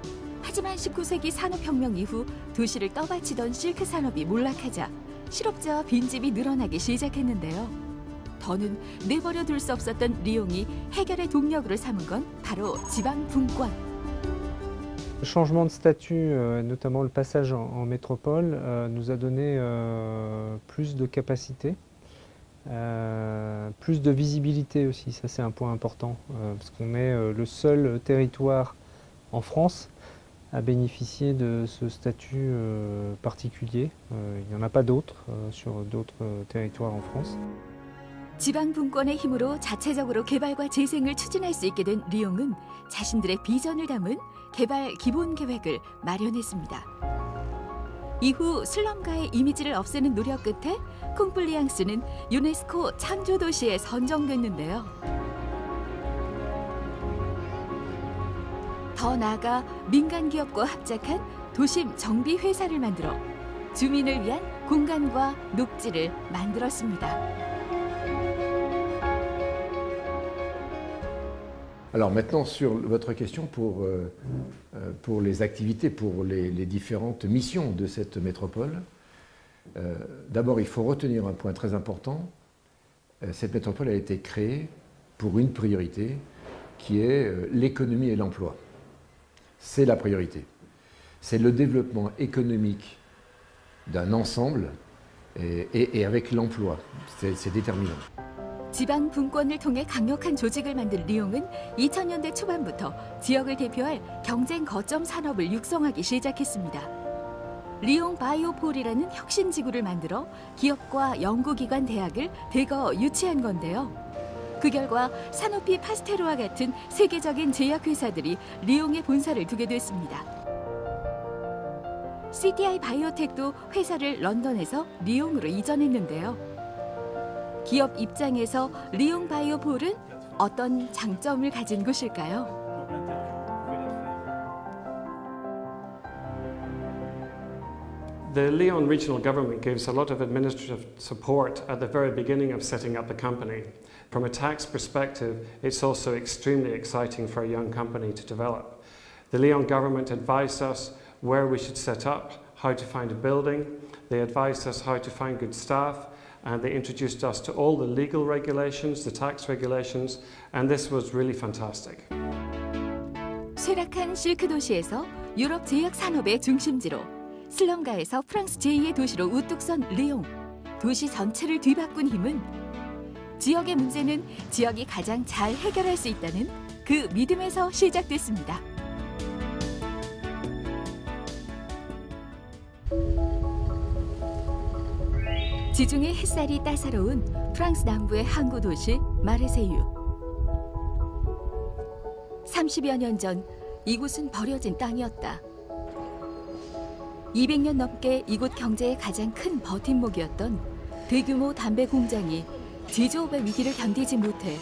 하지만 19세기 산업혁명 이후 도시를 떠받치던 실크 산업이 몰락하자 실업자와 빈집이 늘어나기 시작했는데요. 더는 내버려 둘 수 없었던 리옹이 해결의 동력으로 삼은 건 바로 지방 분권. Le changement de statut, notamment le passage en métropole, nous a donné plus de capacité, plus de visibilité aussi, ça c'est un point important, parce qu'on est le seul territoire en France à bénéficier de ce statut particulier. Il n'y en a pas d'autres sur d'autres territoires en France. 지방 분권의 힘으로 자체적으로 개발과 재생을 추진할 수 있게 된 리옹은 자신들의 비전을 담은 개발 기본 계획을 마련했습니다. 이후 슬럼가의 이미지를 없애는 노력 끝에 콩플리앙스는 유네스코 창조 도시에 선정됐는데요. 더 나아가 민간 기업과 합작한 도심 정비 회사를 만들어 주민을 위한 공간과 녹지를 만들었습니다. Alors maintenant, sur votre question pour les activités, pour les différentes missions de cette métropole, d'abord il faut retenir un point très important. Cette métropole a été créée pour une priorité qui est l'économie et l'emploi. C'est la priorité. C'est le développement économique d'un ensemble et avec l'emploi. C'est déterminant. 지방 분권을 통해 강력한 조직을 만든 리옹은 2000년대 초반부터 지역을 대표할 경쟁 거점 산업을 육성하기 시작했습니다. 리옹 바이오폴이라는 혁신지구를 만들어 기업과 연구기관, 대학을 대거 유치한 건데요. 그 결과 사노피 파스테르와 같은 세계적인 제약회사들이 리옹에 본사를 두게 됐습니다. CTI 바이오텍도 회사를 런던에서 리옹으로 이전했는데요. 기업 입장에서 리옹 바이오폴은 어떤 장점을 가진 곳일까요? The Lyon regional government gives a lot of administrative support at the very beginning of setting up the company. From a tax perspective, it's also extremely exciting for a young company to develop. The Lyon government advised us where we should set up, how to find a building. They advised us how to find good staff. And they introduced us to all the legal regulations, the tax regulations, and this was really fantastic. 쇠락한 실크 도시에서 유럽 제약 산업의 중심지로 슬럼가에서 프랑스 제2의 도시로 우뚝 선 리옹. 도시 전체를 뒤바꾼 힘은 지역의 문제는 지역이 가장 잘 해결할 수 있다는 그 믿음에서 시작됐습니다. 지중해 햇살이 따사로운 프랑스 남부의 항구 도시 마르세유. 30여 년 전 이곳은 버려진 땅이었다. 200년 넘게 이곳 경제의 가장 큰 버팀목이었던 대규모 담배 공장이 제조업의 위기를 견디지 못해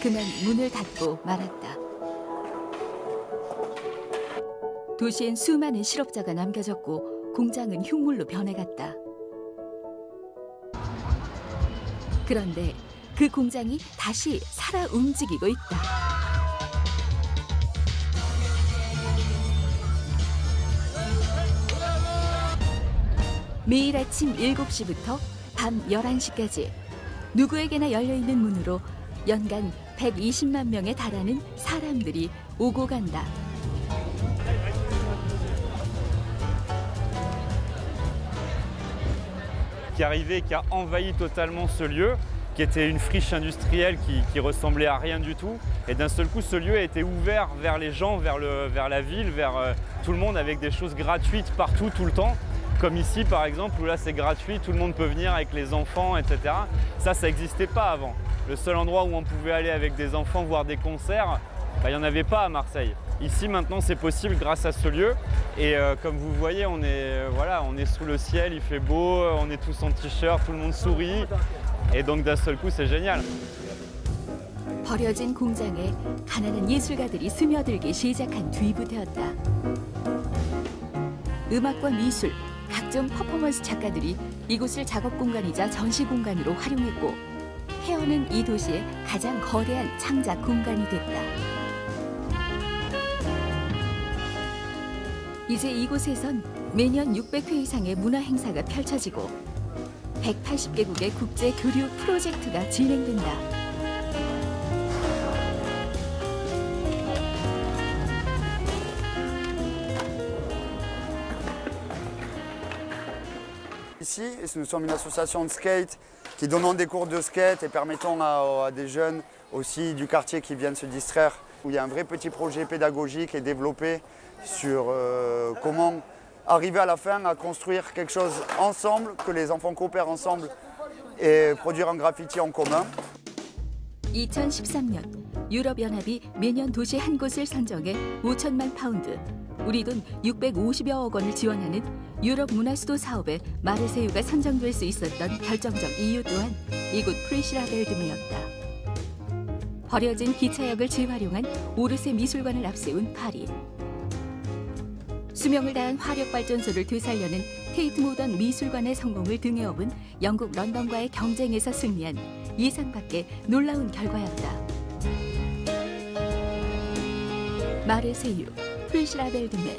그만 문을 닫고 말았다. 도시엔 수많은 실업자가 남겨졌고 공장은 흉물로 변해갔다. 그런데 그 공장이 다시 살아 움직이고 있다. 매일 아침 7시부터 밤 11시까지 누구에게나 열려있는 문으로 연간 120만 명에 달하는 사람들이 오고 간다. Qui est arrivé, qui a envahi totalement ce lieu, qui était une friche industrielle qui ressemblait à rien du tout. Et d'un seul coup, ce lieu a été ouvert vers les gens, vers la ville, vers tout le monde, avec des choses gratuites partout, tout le temps. Comme ici, par exemple, où là c'est gratuit, tout le monde peut venir avec les enfants, etc. Ça n'existait pas avant. Le seul endroit où on pouvait aller avec des enfants voir des concerts, il n'y en avait pas à Marseille. Ici, maintenant, c'est possible grâce à ce lieu. Et comme vous voyez, on est sous le ciel, il fait beau, on est tous en t-shirt, tout le monde sourit. Et donc, d'un seul coup, c'est génial. 버려진 공장에 가난한 예술가들이 스며들기 시작한 뒤부터였다. 음악과 미술, 각종 퍼포먼스 작가들이 이곳을 작업 공간이자 전시 공간으로 활용했고 헤어는 이 도시의 가장 거대한 창작 공간이 됐다. 이제 이곳에선 매년 600회 이상의 문화 행사가 펼쳐지고 180개국의 국제 교류 프로젝트가 진행된다. Ici, nous sommes une association de skate qui donnons des cours de skate et permettons à des jeunes aussi du quartier qui viennent se distraire, où il y a un vrai petit projet pédagogique et développé sur comment arriver à la fin à construire quelque chose ensemble, que les enfants coopèrent ensemble et produire un graffiti en commun. 2013년 유럽연합이 매년 도시 한 곳을 선정해 5천만 파운드, 우리 돈 650여억 원을 지원하는 유럽 문화수도 사업에 마르세유가 선정될 수 있었던 결정적 이유 또한 이곳 프리시라벨드메였다. 버려진 기차역을 재활용한 오르세 미술관을 앞세운 파리. 수명을 다한 화력발전소를 되살려낸 테이트 모던 미술관의 성공을 등에 업은 영국 런던과의 경쟁에서 승리한 예상 밖의 놀라운 결과였다. 마르세유, 프리시라벨드메.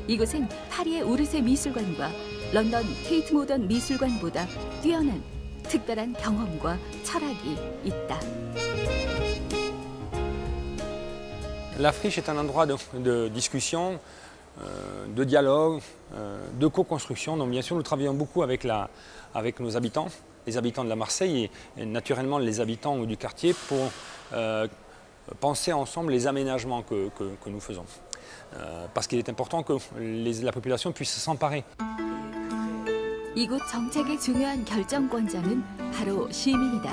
이곳엔 파리의 오르세 미술관과 런던 테이트 모던 미술관보다 뛰어난 특별한 경험과 철학이 있다. La friche est un endroit de discussion, de dialogue, de co-construction. Donc bien sûr, nous travaillons beaucoup avec nos habitants, les habitants de la Marseille et naturellement les habitants du quartier pour penser ensemble les aménagements que nous faisons. Parce qu'il est important que la population puisse s'emparer. 이곳 정책의 중요한 결정권자는 바로 시민이다.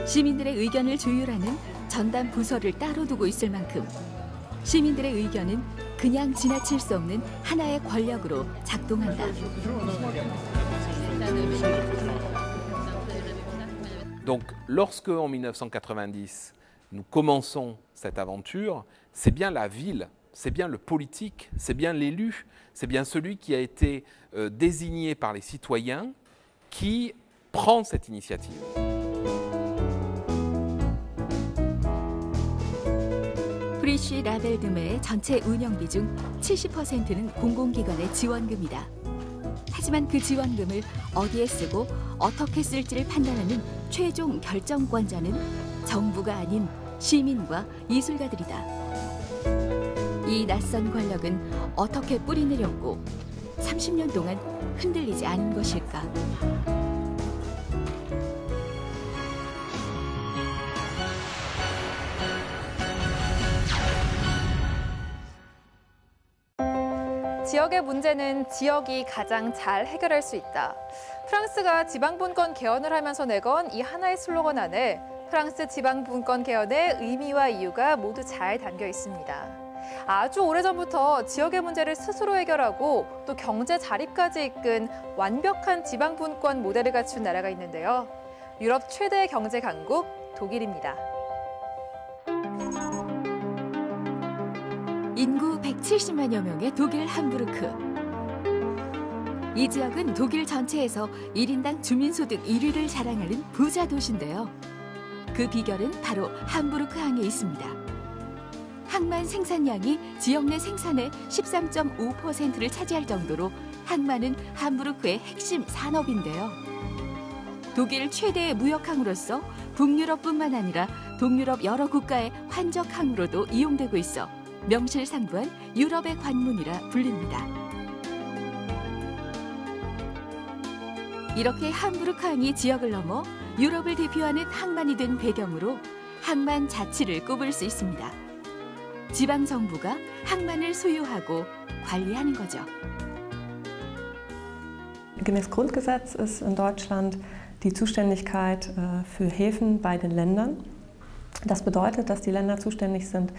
시민들의 의견을 조율하는 전담 부서를 따로 두고 있을 만큼 시민들의 의견은 그냥 지나칠 수 없는 하나의 권력으로 작동한다. Donc, lorsque en 1990, nous commençons cette aventure, c'est bien la ville, c'est bien le politique, c'est bien l'élu, c'est bien celui qui a été désigné par les citoyens qui prend cette initiative. 프리시라벨드메의 전체 운영비 중 70%는 공공기관의 지원금이다. 하지만 그 지원금을 어디에 쓰고 어떻게 쓸지를 판단하는 최종 결정권자는 정부가 아닌 시민과 예술가들이다. 이 낯선 권력은 어떻게 뿌리 내렸고 30년 동안 흔들리지 않은 것일까? 지역의 문제는 지역이 가장 잘 해결할 수 있다. 프랑스가 지방분권 개헌을 하면서 내건 이 하나의 슬로건 안에 프랑스 지방분권 개헌의 의미와 이유가 모두 잘 담겨 있습니다. 아주 오래전부터 지역의 문제를 스스로 해결하고 또 경제 자립까지 이끈 완벽한 지방분권 모델을 갖춘 나라가 있는데요. 유럽 최대 경제 강국 독일입니다. 인구 170만여 명의 독일 함부르크. 이 지역은 독일 전체에서 1인당 주민소득 1위를 자랑하는 부자 도시인데요. 그 비결은 바로 함부르크 항에 있습니다. 항만 생산량이 지역 내 생산의 13.5%를 차지할 정도로 항만은 함부르크의 핵심 산업인데요. 독일 최대의 무역항으로서 북유럽뿐만 아니라 동유럽 여러 국가의 환적항으로도 이용되고 있어 명실상부한 유럽의 관문이라 불립니다. 이렇게 함부르크항이 지역을 넘어 유럽을 대표하는 항만이 된 배경으로 항만 자치를 꼽을 수 있습니다. 지방 정부가 항만을 소유하고 관리하는 거죠. Gemäß Grundgesetz ist in Deutschland die Zuständigkeit für Häfen bei den Ländern. Das bedeutet, dass die Länder zuständig sind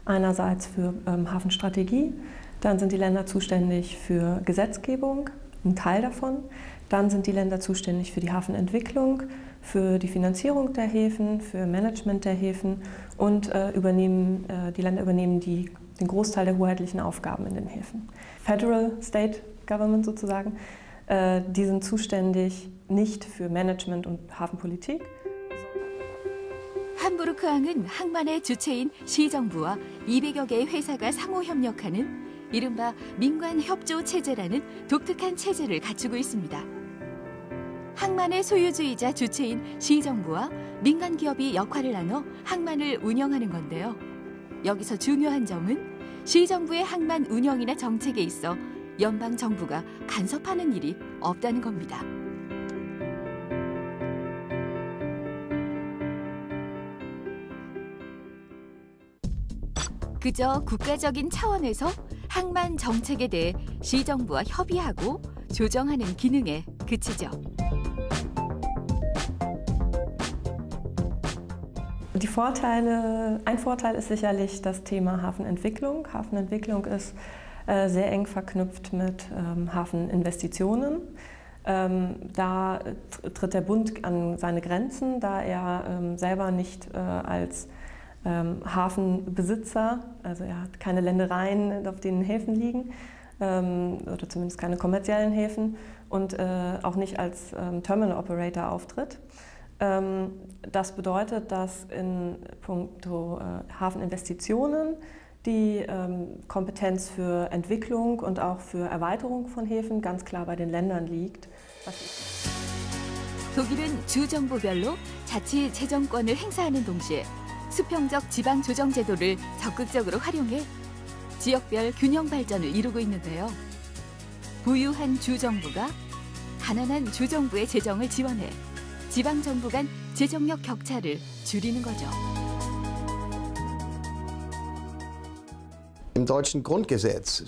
einerseits für Hafenstrategie, dann sind die Länder zuständig für Gesetzgebung, ein Teil davon. Dann sind die Länder zuständig für die Hafenentwicklung, für die Finanzierung der Häfen, für Management der Häfen und die Länder übernehmen den Großteil der hoheitlichen Aufgaben in den Häfen. Federal State Government sozusagen, die sind zuständig nicht für Management und Hafenpolitik. 함부르크항은 항만의 주체인 시정부와 200여 개의 회사가 상호 협력하는 이른바 민관협조체제라는 독특한 체제를 갖추고 있습니다. 항만의 소유주이자 주체인 시정부와 민간기업이 역할을 나눠 항만을 운영하는 건데요. 여기서 중요한 점은 시정부의 항만 운영이나 정책에 있어 연방정부가 간섭하는 일이 없다는 겁니다. 그저 국가적인 차원에서 항만 정책에 대해 시정부와 협의하고 조정하는 기능에 그치죠. Ein Vorteil ist sicherlich das Thema Hafenentwicklung. Hafenentwicklung ist sehr eng verknüpft mit Hafeninvestitionen. Da tritt der Bund an seine Grenzen, da er selber nicht als Hafenbesitzer, also er hat keine Ländereien, auf denen Häfen liegen, oder zumindest keine kommerziellen Häfen und auch nicht als Terminal Operator auftritt. Das bedeutet, dass in puncto Hafeninvestitionen die Kompetenz für Entwicklung und auch für Erweiterung von Häfen ganz klar bei den Ländern liegt. 독일은 주정부별로 자치 재정권을 행사하는 동시에 수평적 지방 조정 제도를 적극적으로 활용해 지역별 균형 발전을 이루고 있는데요. 부유한 주정부가 가난한 주정부의 재정을 지원해 지방 정부 간 재정력 격차를 줄이는 거죠. Im deutschen Grundgesetz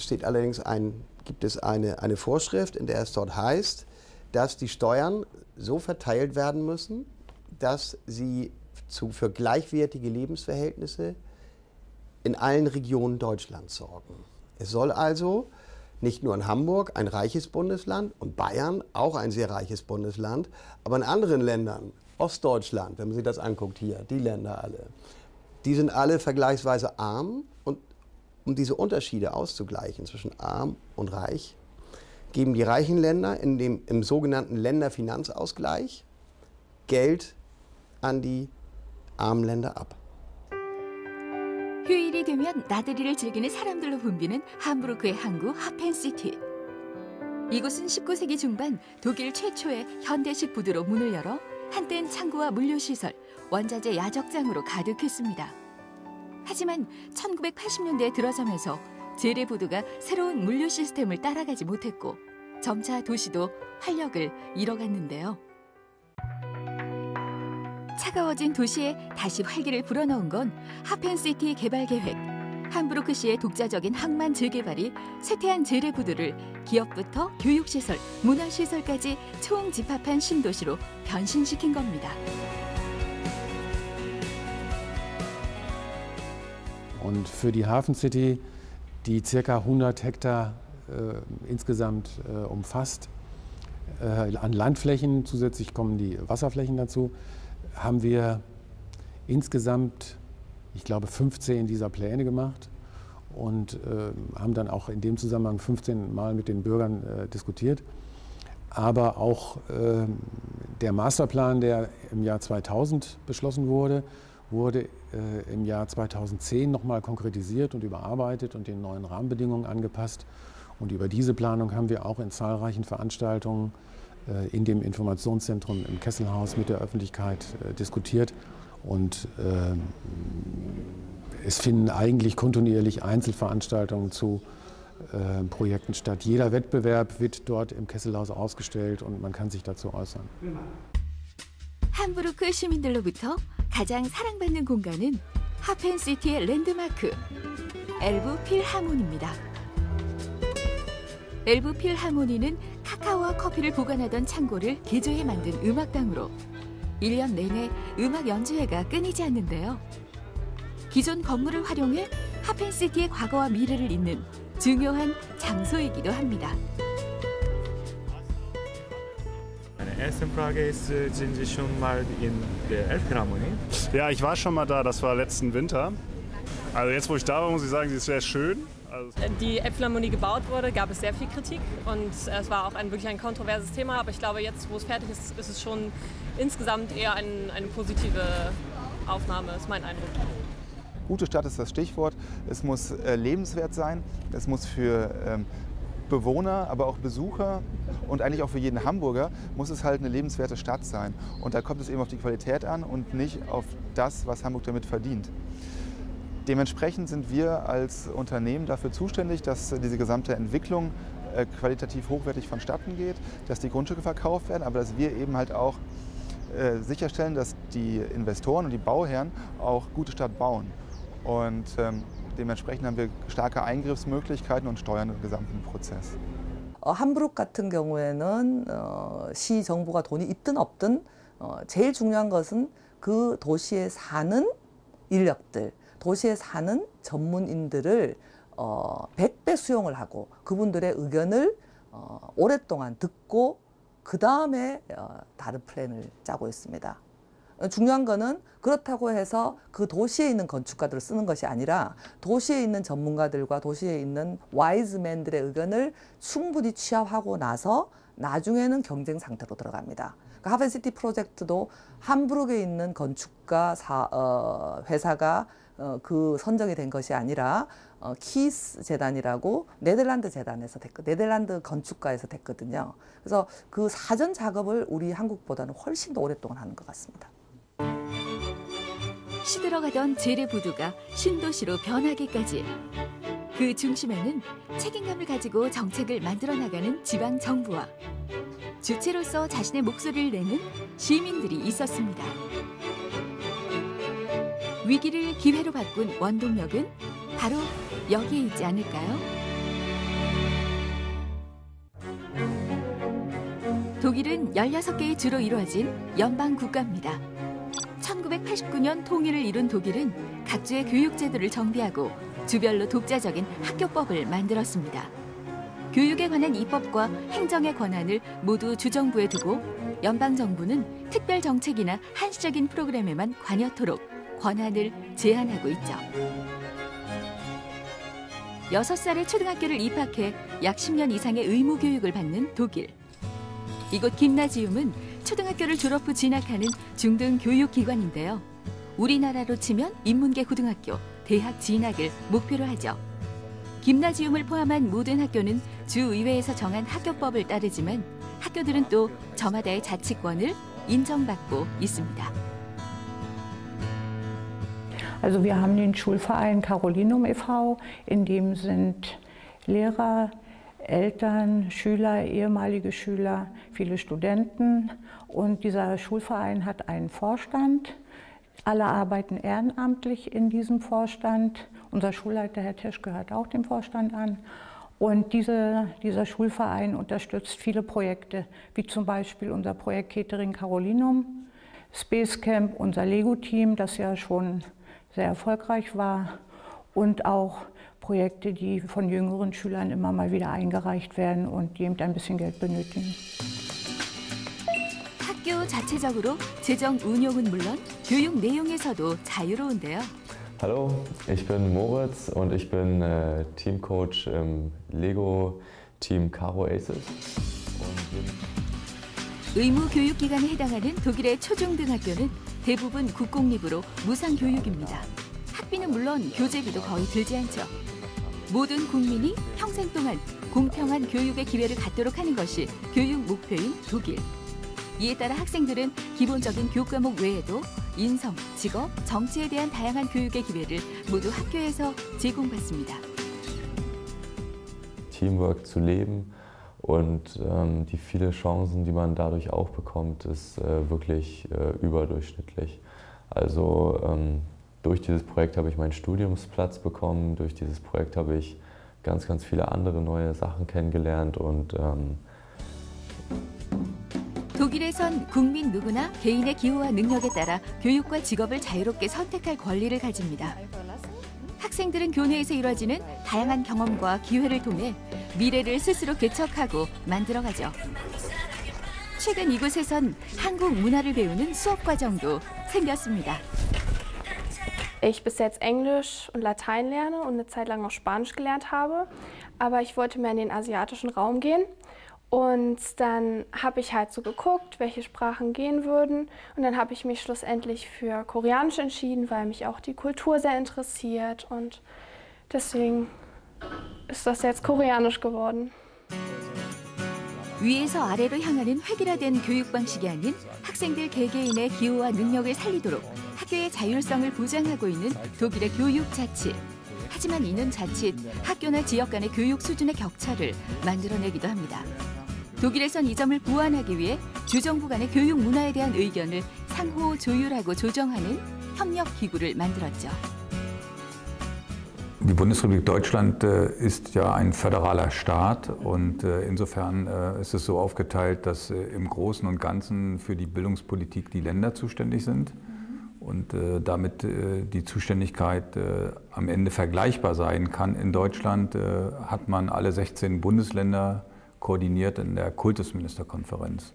gibt es eine Vorschrift, in der es dort heißt, dass die Steuern so verteilt werden müssen, dass sie für gleichwertige Lebensverhältnisse in allen Regionen Deutschlands sorgen. Es soll also nicht nur in Hamburg, ein reiches Bundesland, und Bayern, auch ein sehr reiches Bundesland, aber in anderen Ländern, Ostdeutschland, wenn man sich das anguckt hier, die Länder alle, die sind alle vergleichsweise arm, und um diese Unterschiede auszugleichen zwischen arm und reich, geben die reichen Länder im sogenannten Länderfinanzausgleich Geld an die armen Länder ab. 휴일이 되면 나들이를 즐기는 사람들로 붐비는 함부르크의 항구 하펜시티. 이곳은 19세기 중반 독일 최초의 현대식 부두로 문을 열어 한때는 창고와 물류시설, 원자재 야적장으로 가득했습니다. 하지만 1980년대에 들어서면서 재래부두가 새로운 물류 시스템을 따라가지 못했고 점차 도시도 활력을 잃어갔는데요. 차가워진 도시에 다시 활기를 불어넣은 건 하펜시티 개발 계획. 함부르크시의 독자적인 항만 재개발이 쇠퇴한 재래부두를 기업부터 교육시설, 문화시설까지 총집합한 신도시로 변신시킨 겁니다. Und für die Hafen City, die ca. 100 Hektar insgesamt umfasst, an Landflächen, zusätzlich kommen die Wasserflächen dazu, haben wir insgesamt, ich glaube, 15 dieser Pläne gemacht und haben dann auch in dem Zusammenhang 15 Mal mit den Bürgern diskutiert. Aber auch der Masterplan, der im Jahr 2000 beschlossen wurde wurde im Jahr 2010 nochmal konkretisiert und überarbeitet und den neuen Rahmenbedingungen angepasst. Und über diese Planung haben wir auch in zahlreichen Veranstaltungen in dem Informationszentrum im Kesselhaus mit der Öffentlichkeit diskutiert. Und es finden eigentlich kontinuierlich Einzelveranstaltungen zu Projekten statt. Jeder Wettbewerb wird dort im Kesselhaus ausgestellt und man kann sich dazu äußern. 함부르크 시민들로부터 가장 사랑받는 공간은 하펜시티의 랜드마크, 엘브 필하모니입니다. 엘브 필하모니는 카카오와 커피를 보관하던 창고를 개조해 만든 음악당으로 1년 내내 음악 연주회가 끊이지 않는데요. 기존 건물을 활용해 하펜시티의 과거와 미래를 잇는 중요한 장소이기도 합니다. Meine erste Frage ist, sind Sie schon mal in der Elbphilharmonie? Ja, ich war schon mal da, das war letzten Winter. Also jetzt, wo ich da war, muss ich sagen, sie ist sehr schön. Die Elbphilharmonie gebaut wurde, gab es sehr viel Kritik und es war auch wirklich ein kontroverses Thema, aber ich glaube jetzt, wo es fertig ist, ist es schon insgesamt eher eine positive Aufnahme, ist mein Eindruck. Gute Stadt ist das Stichwort. Es muss lebenswert sein, es muss für Bewohner, aber auch Besucher und eigentlich auch für jeden Hamburger muss es halt eine lebenswerte Stadt sein. Und da kommt es eben auf die Qualität an und nicht auf das, was Hamburg damit verdient. Dementsprechend sind wir als Unternehmen dafür zuständig, dass diese gesamte Entwicklung qualitativ hochwertig vonstatten geht, dass die Grundstücke verkauft werden, aber dass wir eben halt auch sicherstellen, dass die Investoren und die Bauherren auch gute Stadt bauen. Und dementsprechend haben wir starke Eingriffsmöglichkeiten und steuern den gesamten Prozess. 함부르크 같은 경우에는 시 정부가 돈이 있든 없든 제일 중요한 것은 그 도시에 사는 인력들, 도시에 사는 전문인들을 100배 수용을 하고 그분들의 의견을 오랫동안 듣고 그 다음에 다른 플랜을 짜고 있습니다. 중요한 거는 그렇다고 해서 그 도시에 있는 건축가들을 쓰는 것이 아니라 도시에 있는 전문가들과 도시에 있는 와이즈맨들의 의견을 충분히 취합하고 나서 나중에는 경쟁 상태로 들어갑니다. 그러니까 하펜시티 프로젝트도 함부르크에 있는 건축가 회사가 그 선정이 된 것이 아니라 키스 재단이라고 네덜란드 재단에서 네덜란드 건축가에서 됐거든요. 그래서 그 사전 작업을 우리 한국보다는 훨씬 더 오랫동안 하는 것 같습니다. 시들어가던 재래부두가 신도시로 변하기까지 그 중심에는 책임감을 가지고 정책을 만들어 나가는 지방 정부와 주체로서 자신의 목소리를 내는 시민들이 있었습니다. 위기를 기회로 바꾼 원동력은 바로 여기에 있지 않을까요? 독일은 16개의 주로 이루어진 연방 국가입니다. 1989년 통일을 이룬 독일은 각주의 교육 제도를 정비하고 주별로 독자적인 학교법을 만들었습니다. 교육에 관한 입법과 행정의 권한을 모두 주정부에 두고 연방정부는 특별 정책이나 한시적인 프로그램에만 관여토록 권한을 제한하고 있죠. 6살에 초등학교를 입학해 약 10년 이상의 의무 교육을 받는 독일. 이곳 김나지움은 초등학교를 졸업 후 진학하는 중등 교육기관인데요. 우리나라로 치면 인문계 고등학교, 대학 진학을 목표로 하죠. 김나지움을 포함한 모든 학교는 주의회에서 정한 학교법을 따르지만 학교들은 또 저마다의 자치권을 인정받고 있습니다. Also wir haben den Schulverein Carolinum e.V., in dem sind Lehrer, Eltern, Schüler, ehemalige Schüler, viele Studenten. Und dieser Schulverein hat einen Vorstand. Alle arbeiten ehrenamtlich in diesem Vorstand. Unser Schulleiter, Herr Tesch, gehört auch dem Vorstand an. Und dieser Schulverein unterstützt viele Projekte, wie zum Beispiel unser Projekt Catering Carolinum, Space Camp, unser Lego-Team, das ja schon sehr erfolgreich war, und auch Projekte, die von jüngeren Schülern immer mal wieder eingereicht werden und die eben ein bisschen Geld benötigen. 학교 자체적으로 재정 운용은 물론 교육 내용에서도 자유로운데요. Hallo, ich bin Moritz und ich bin Teamcoach im Lego-Team Caro Aces. 의무 교육기관에 해당하는 독일의 초중등학교는 대부분 국공립으로 무상교육입니다. 학비는 물론 교재비도 거의 들지 않죠. 모든 국민이 평생 동안 공평한 교육의 기회를 갖도록 하는 것이 교육 목표인 독일. 이에 따라 학생들은 기본적인 교과목 외에도 인성, 직업, 정치에 대한 다양한 교육의 기회를 모두 학교에서 제공받습니다. Teamwork zu leben und die viele Chancen, die man dadurch auch bekommt, ist wirklich überdurchschnittlich. Also durch dieses Projekt habe ich meinen Studiumsplatz bekommen, durch dieses Projekt habe ich ganz viele andere neue Sachen kennengelernt und 독일에선 국민 누구나 개인의 기호와 능력에 따라 교육과 직업을 자유롭게 선택할 권리를 가집니다. 학생들은 교내에서 이루어지는 다양한 경험과 기회를 통해 미래를 스스로 개척하고 만들어가죠. 최근 이곳에선 한국 문화를 배우는 수업과정도 생겼습니다. Ich bis jetzt Englisch und Latein lerne und eine Zeit lang auch Spanisch gelernt habe, aber ich wollte mehr in den asiatischen Raum gehen. Und dann habe ich halt so geguckt, welche Sprachen gehen würden. Und dann habe ich mich schlussendlich für Koreanisch entschieden, weil mich auch die Kultur sehr interessiert. Und deswegen ist das jetzt Koreanisch geworden. 위에서 아래로 향하는 획일화된 교육 방식이 아닌 학생들 개개인의 기호와 능력을 살리도록 학교의 자율성을 보장하고 있는 독일의 교육 자치. 하지만 이는 자칫 학교나 지역 간의 교육 수준의 격차를 만들어내기도 합니다. 독일에선 이 점을 보완하기 위해 주정부 간의 교육 문화에 대한 의견을 상호 조율하고 조정하는 협력 기구를 만들었죠. Die Bundesrepublik Deutschland ist ja ein föderaler Staat und insofern ist es so aufgeteilt, dass im Großen und Ganzen für die Bildungspolitik die Länder zuständig sind und damit die Zuständigkeit am Ende vergleichbar sein kann. In Deutschland hat man alle 16 Bundesländer koordiniert in der Kultusministerkonferenz.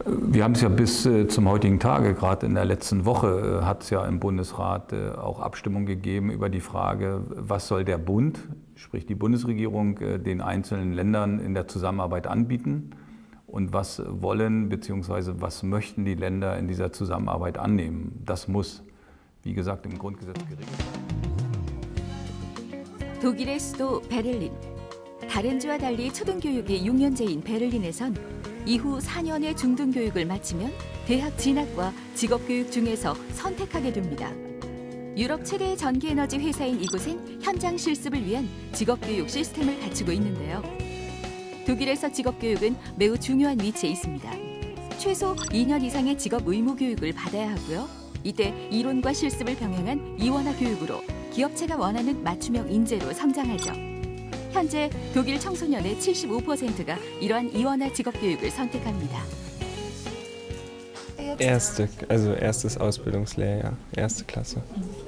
Wir haben es ja bis zum heutigen Tage, gerade in der letzten Woche, hat es ja im Bundesrat auch Abstimmung gegeben über die Frage, was soll der Bund, sprich die Bundesregierung, den einzelnen Ländern in der Zusammenarbeit anbieten und was wollen bzw. was möchten die Länder in dieser Zusammenarbeit annehmen. Das muss, wie gesagt, im Grundgesetz geregelt werden. 독일의 수도 베를린. 다른 주와 달리 초등교육이 6년제인 베를린에선 이후 4년의 중등교육을 마치면 대학 진학과 직업교육 중에서 선택하게 됩니다. 유럽 최대의 전기에너지 회사인 이곳엔 현장 실습을 위한 직업교육 시스템을 갖추고 있는데요. 독일에서 직업교육은 매우 중요한 위치에 있습니다. 최소 2년 이상의 직업 의무 교육을 받아야 하고요. 이때 이론과 실습을 병행한 이원화 교육으로 기업체가 원하는 맞춤형 인재로 성장하죠. 현재 독일 청소년의 75%가 이러한 이원화 직업교육을 선택합니다. Erstes Ausbildungslehrjahr, erste Klasse.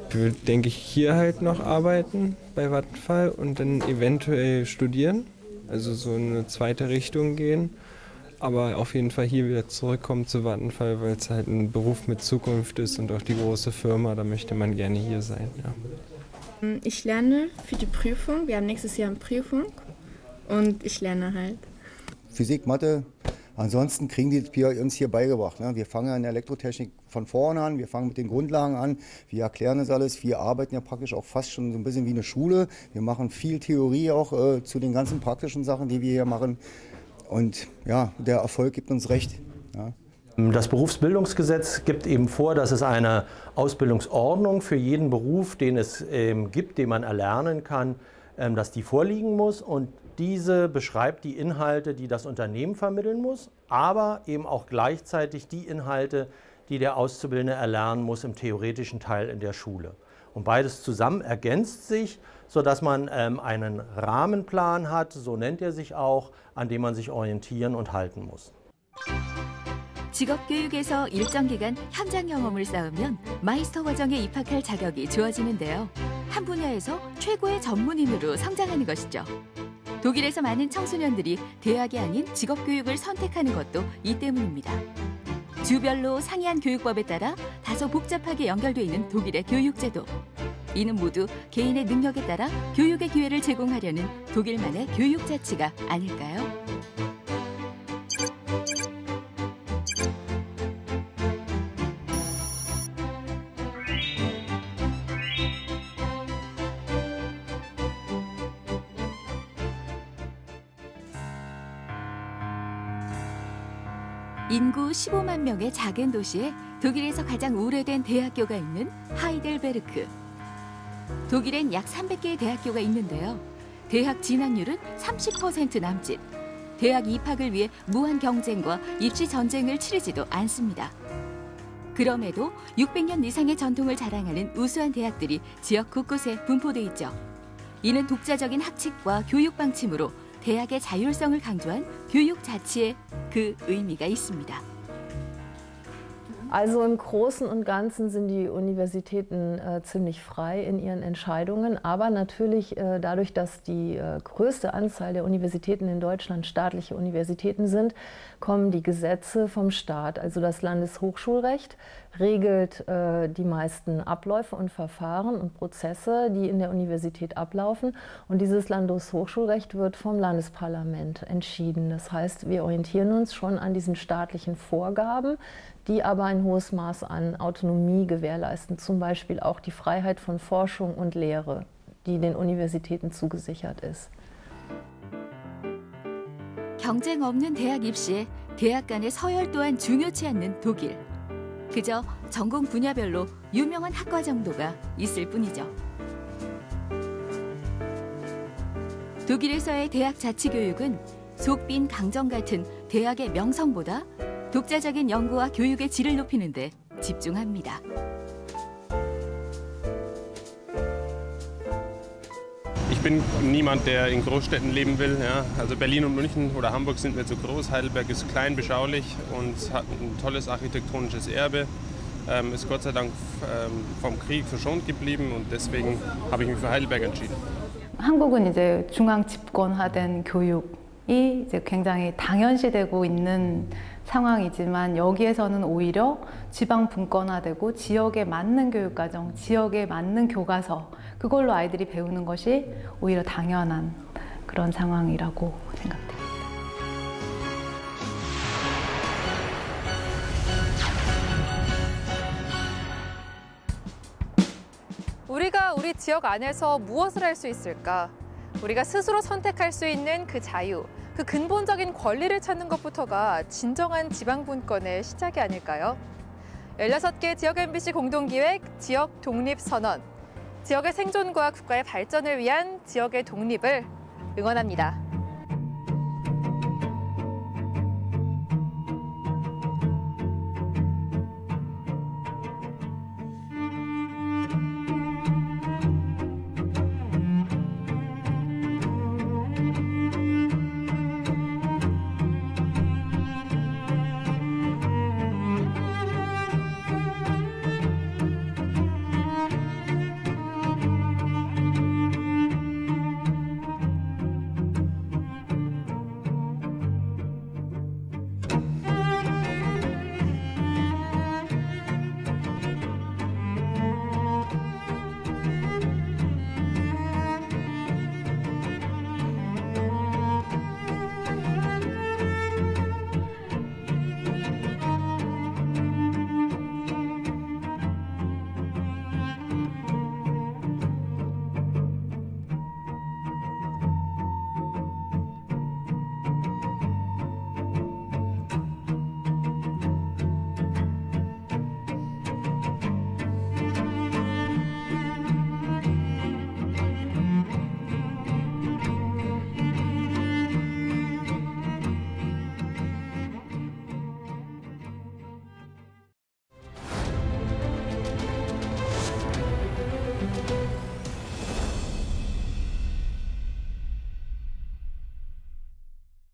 Ich würde, denke ich, hier halt noch arbeiten bei Vattenfall und dann eventuell studieren, also so eine zweite Richtung gehen. Aber auf jeden Fall hier wieder zurückkommen zu Vattenfall, weil es halt ein Beruf mit Zukunft ist und auch die große Firma, da möchte man gerne hier sein. Ja. Ich lerne für die Prüfung. Wir haben nächstes Jahr eine Prüfung und ich lerne halt. Physik, Mathe, ansonsten kriegen die uns hier beigebracht. Ne? Wir fangen in der Elektrotechnik von vorne an, wir fangen mit den Grundlagen an, wir erklären das alles. Wir arbeiten ja praktisch auch fast schon so ein bisschen wie eine Schule. Wir machen viel Theorie auch zu den ganzen praktischen Sachen, die wir hier machen. Und ja, der Erfolg gibt uns recht. Ja. Das Berufsbildungsgesetz gibt eben vor, dass es eine Ausbildungsordnung für jeden Beruf, den es gibt, den man erlernen kann, dass die vorliegen muss. Und diese beschreibt die Inhalte, die das Unternehmen vermitteln muss, aber eben auch gleichzeitig die Inhalte, die der Auszubildende erlernen muss im theoretischen Teil in der Schule. Und beides zusammen ergänzt sich, sodass man einen Rahmenplan hat, so nennt er sich auch, an dem man sich orientieren und halten muss. 직업교육에서 일정 기간 현장 경험을 쌓으면 마이스터 과정에 입학할 자격이 주어지는데요. 한 분야에서 최고의 전문인으로 성장하는 것이죠. 독일에서 많은 청소년들이 대학이 아닌 직업교육을 선택하는 것도 이 때문입니다. 주별로 상이한 교육법에 따라 다소 복잡하게 연결돼 있는 독일의 교육제도. 이는 모두 개인의 능력에 따라 교육의 기회를 제공하려는 독일만의 교육 자치가 아닐까요? 인구 15만 명의 작은 도시에 독일에서 가장 오래된 대학교가 있는 하이델베르크. 독일엔 약 300개의 대학교가 있는데요. 대학 진학률은 30% 남짓. 대학 입학을 위해 무한 경쟁과 입시 전쟁을 치르지도 않습니다. 그럼에도 600년 이상의 전통을 자랑하는 우수한 대학들이 지역 곳곳에 분포돼 있죠. 이는 독자적인 학칙과 교육 방침으로 대학의 자율성을 강조한 교육 자치에 그 의미가 있습니다. Also im Großen und Ganzen sind die Universitäten ziemlich frei in ihren Entscheidungen, aber natürlich dadurch, dass die größte Anzahl der Universitäten in Deutschland staatliche Universitäten sind, kommen die Gesetze vom Staat. Also das Landeshochschulrecht regelt die meisten Abläufe und Verfahren und Prozesse, die in der Universität ablaufen. Und dieses Landeshochschulrecht wird vom Landesparlament entschieden. Das heißt, wir orientieren uns schon an diesen staatlichen Vorgaben, die aber ein hohes Maß an Autonomie gewährleisten, zum Beispiel auch die Freiheit von Forschung und Lehre, die den Universitäten zugesichert ist. 경쟁 없는 대학 입시에 대학 간의 서열 또한 중요치 않는 독일. 그저 전공 분야별로 유명한 학과 정도가 있을 뿐이죠. 독일에서의 대학 자치 교육은 속빈 강정 같은 대학의 명성보다 독자적인 연구와 교육의 질을 높이는 데 집중합니다. Ich bin niemand, der in Großstädten leben will. Ja. Also Berlin und München oder Hamburg sind mir zu groß. Heidelberg ist klein, beschaulich und hat ein tolles architektonisches Erbe. Ist Gott sei Dank vom Krieg verschont geblieben und deswegen habe ich mich für Heidelberg entschieden. 한국은 이제 중앙 집권화된 교육이 이제 굉장히 당연시되고 있는 상황이지만 여기에서는 오히려 지방 분권화되고 지역에 맞는 교육과정, 지역에 맞는 교과서 그걸로 아이들이 배우는 것이 오히려 당연한 그런 상황이라고 생각됩니다. 우리가 우리 지역 안에서 무엇을 할 수 있을까? 우리가 스스로 선택할 수 있는 그 자유, 그 근본적인 권리를 찾는 것부터가 진정한 지방분권의 시작이 아닐까요? 16개 지역 MBC 공동기획 지역 독립선언. 지역의 생존과 국가의 발전을 위한 지역의 독립을 응원합니다.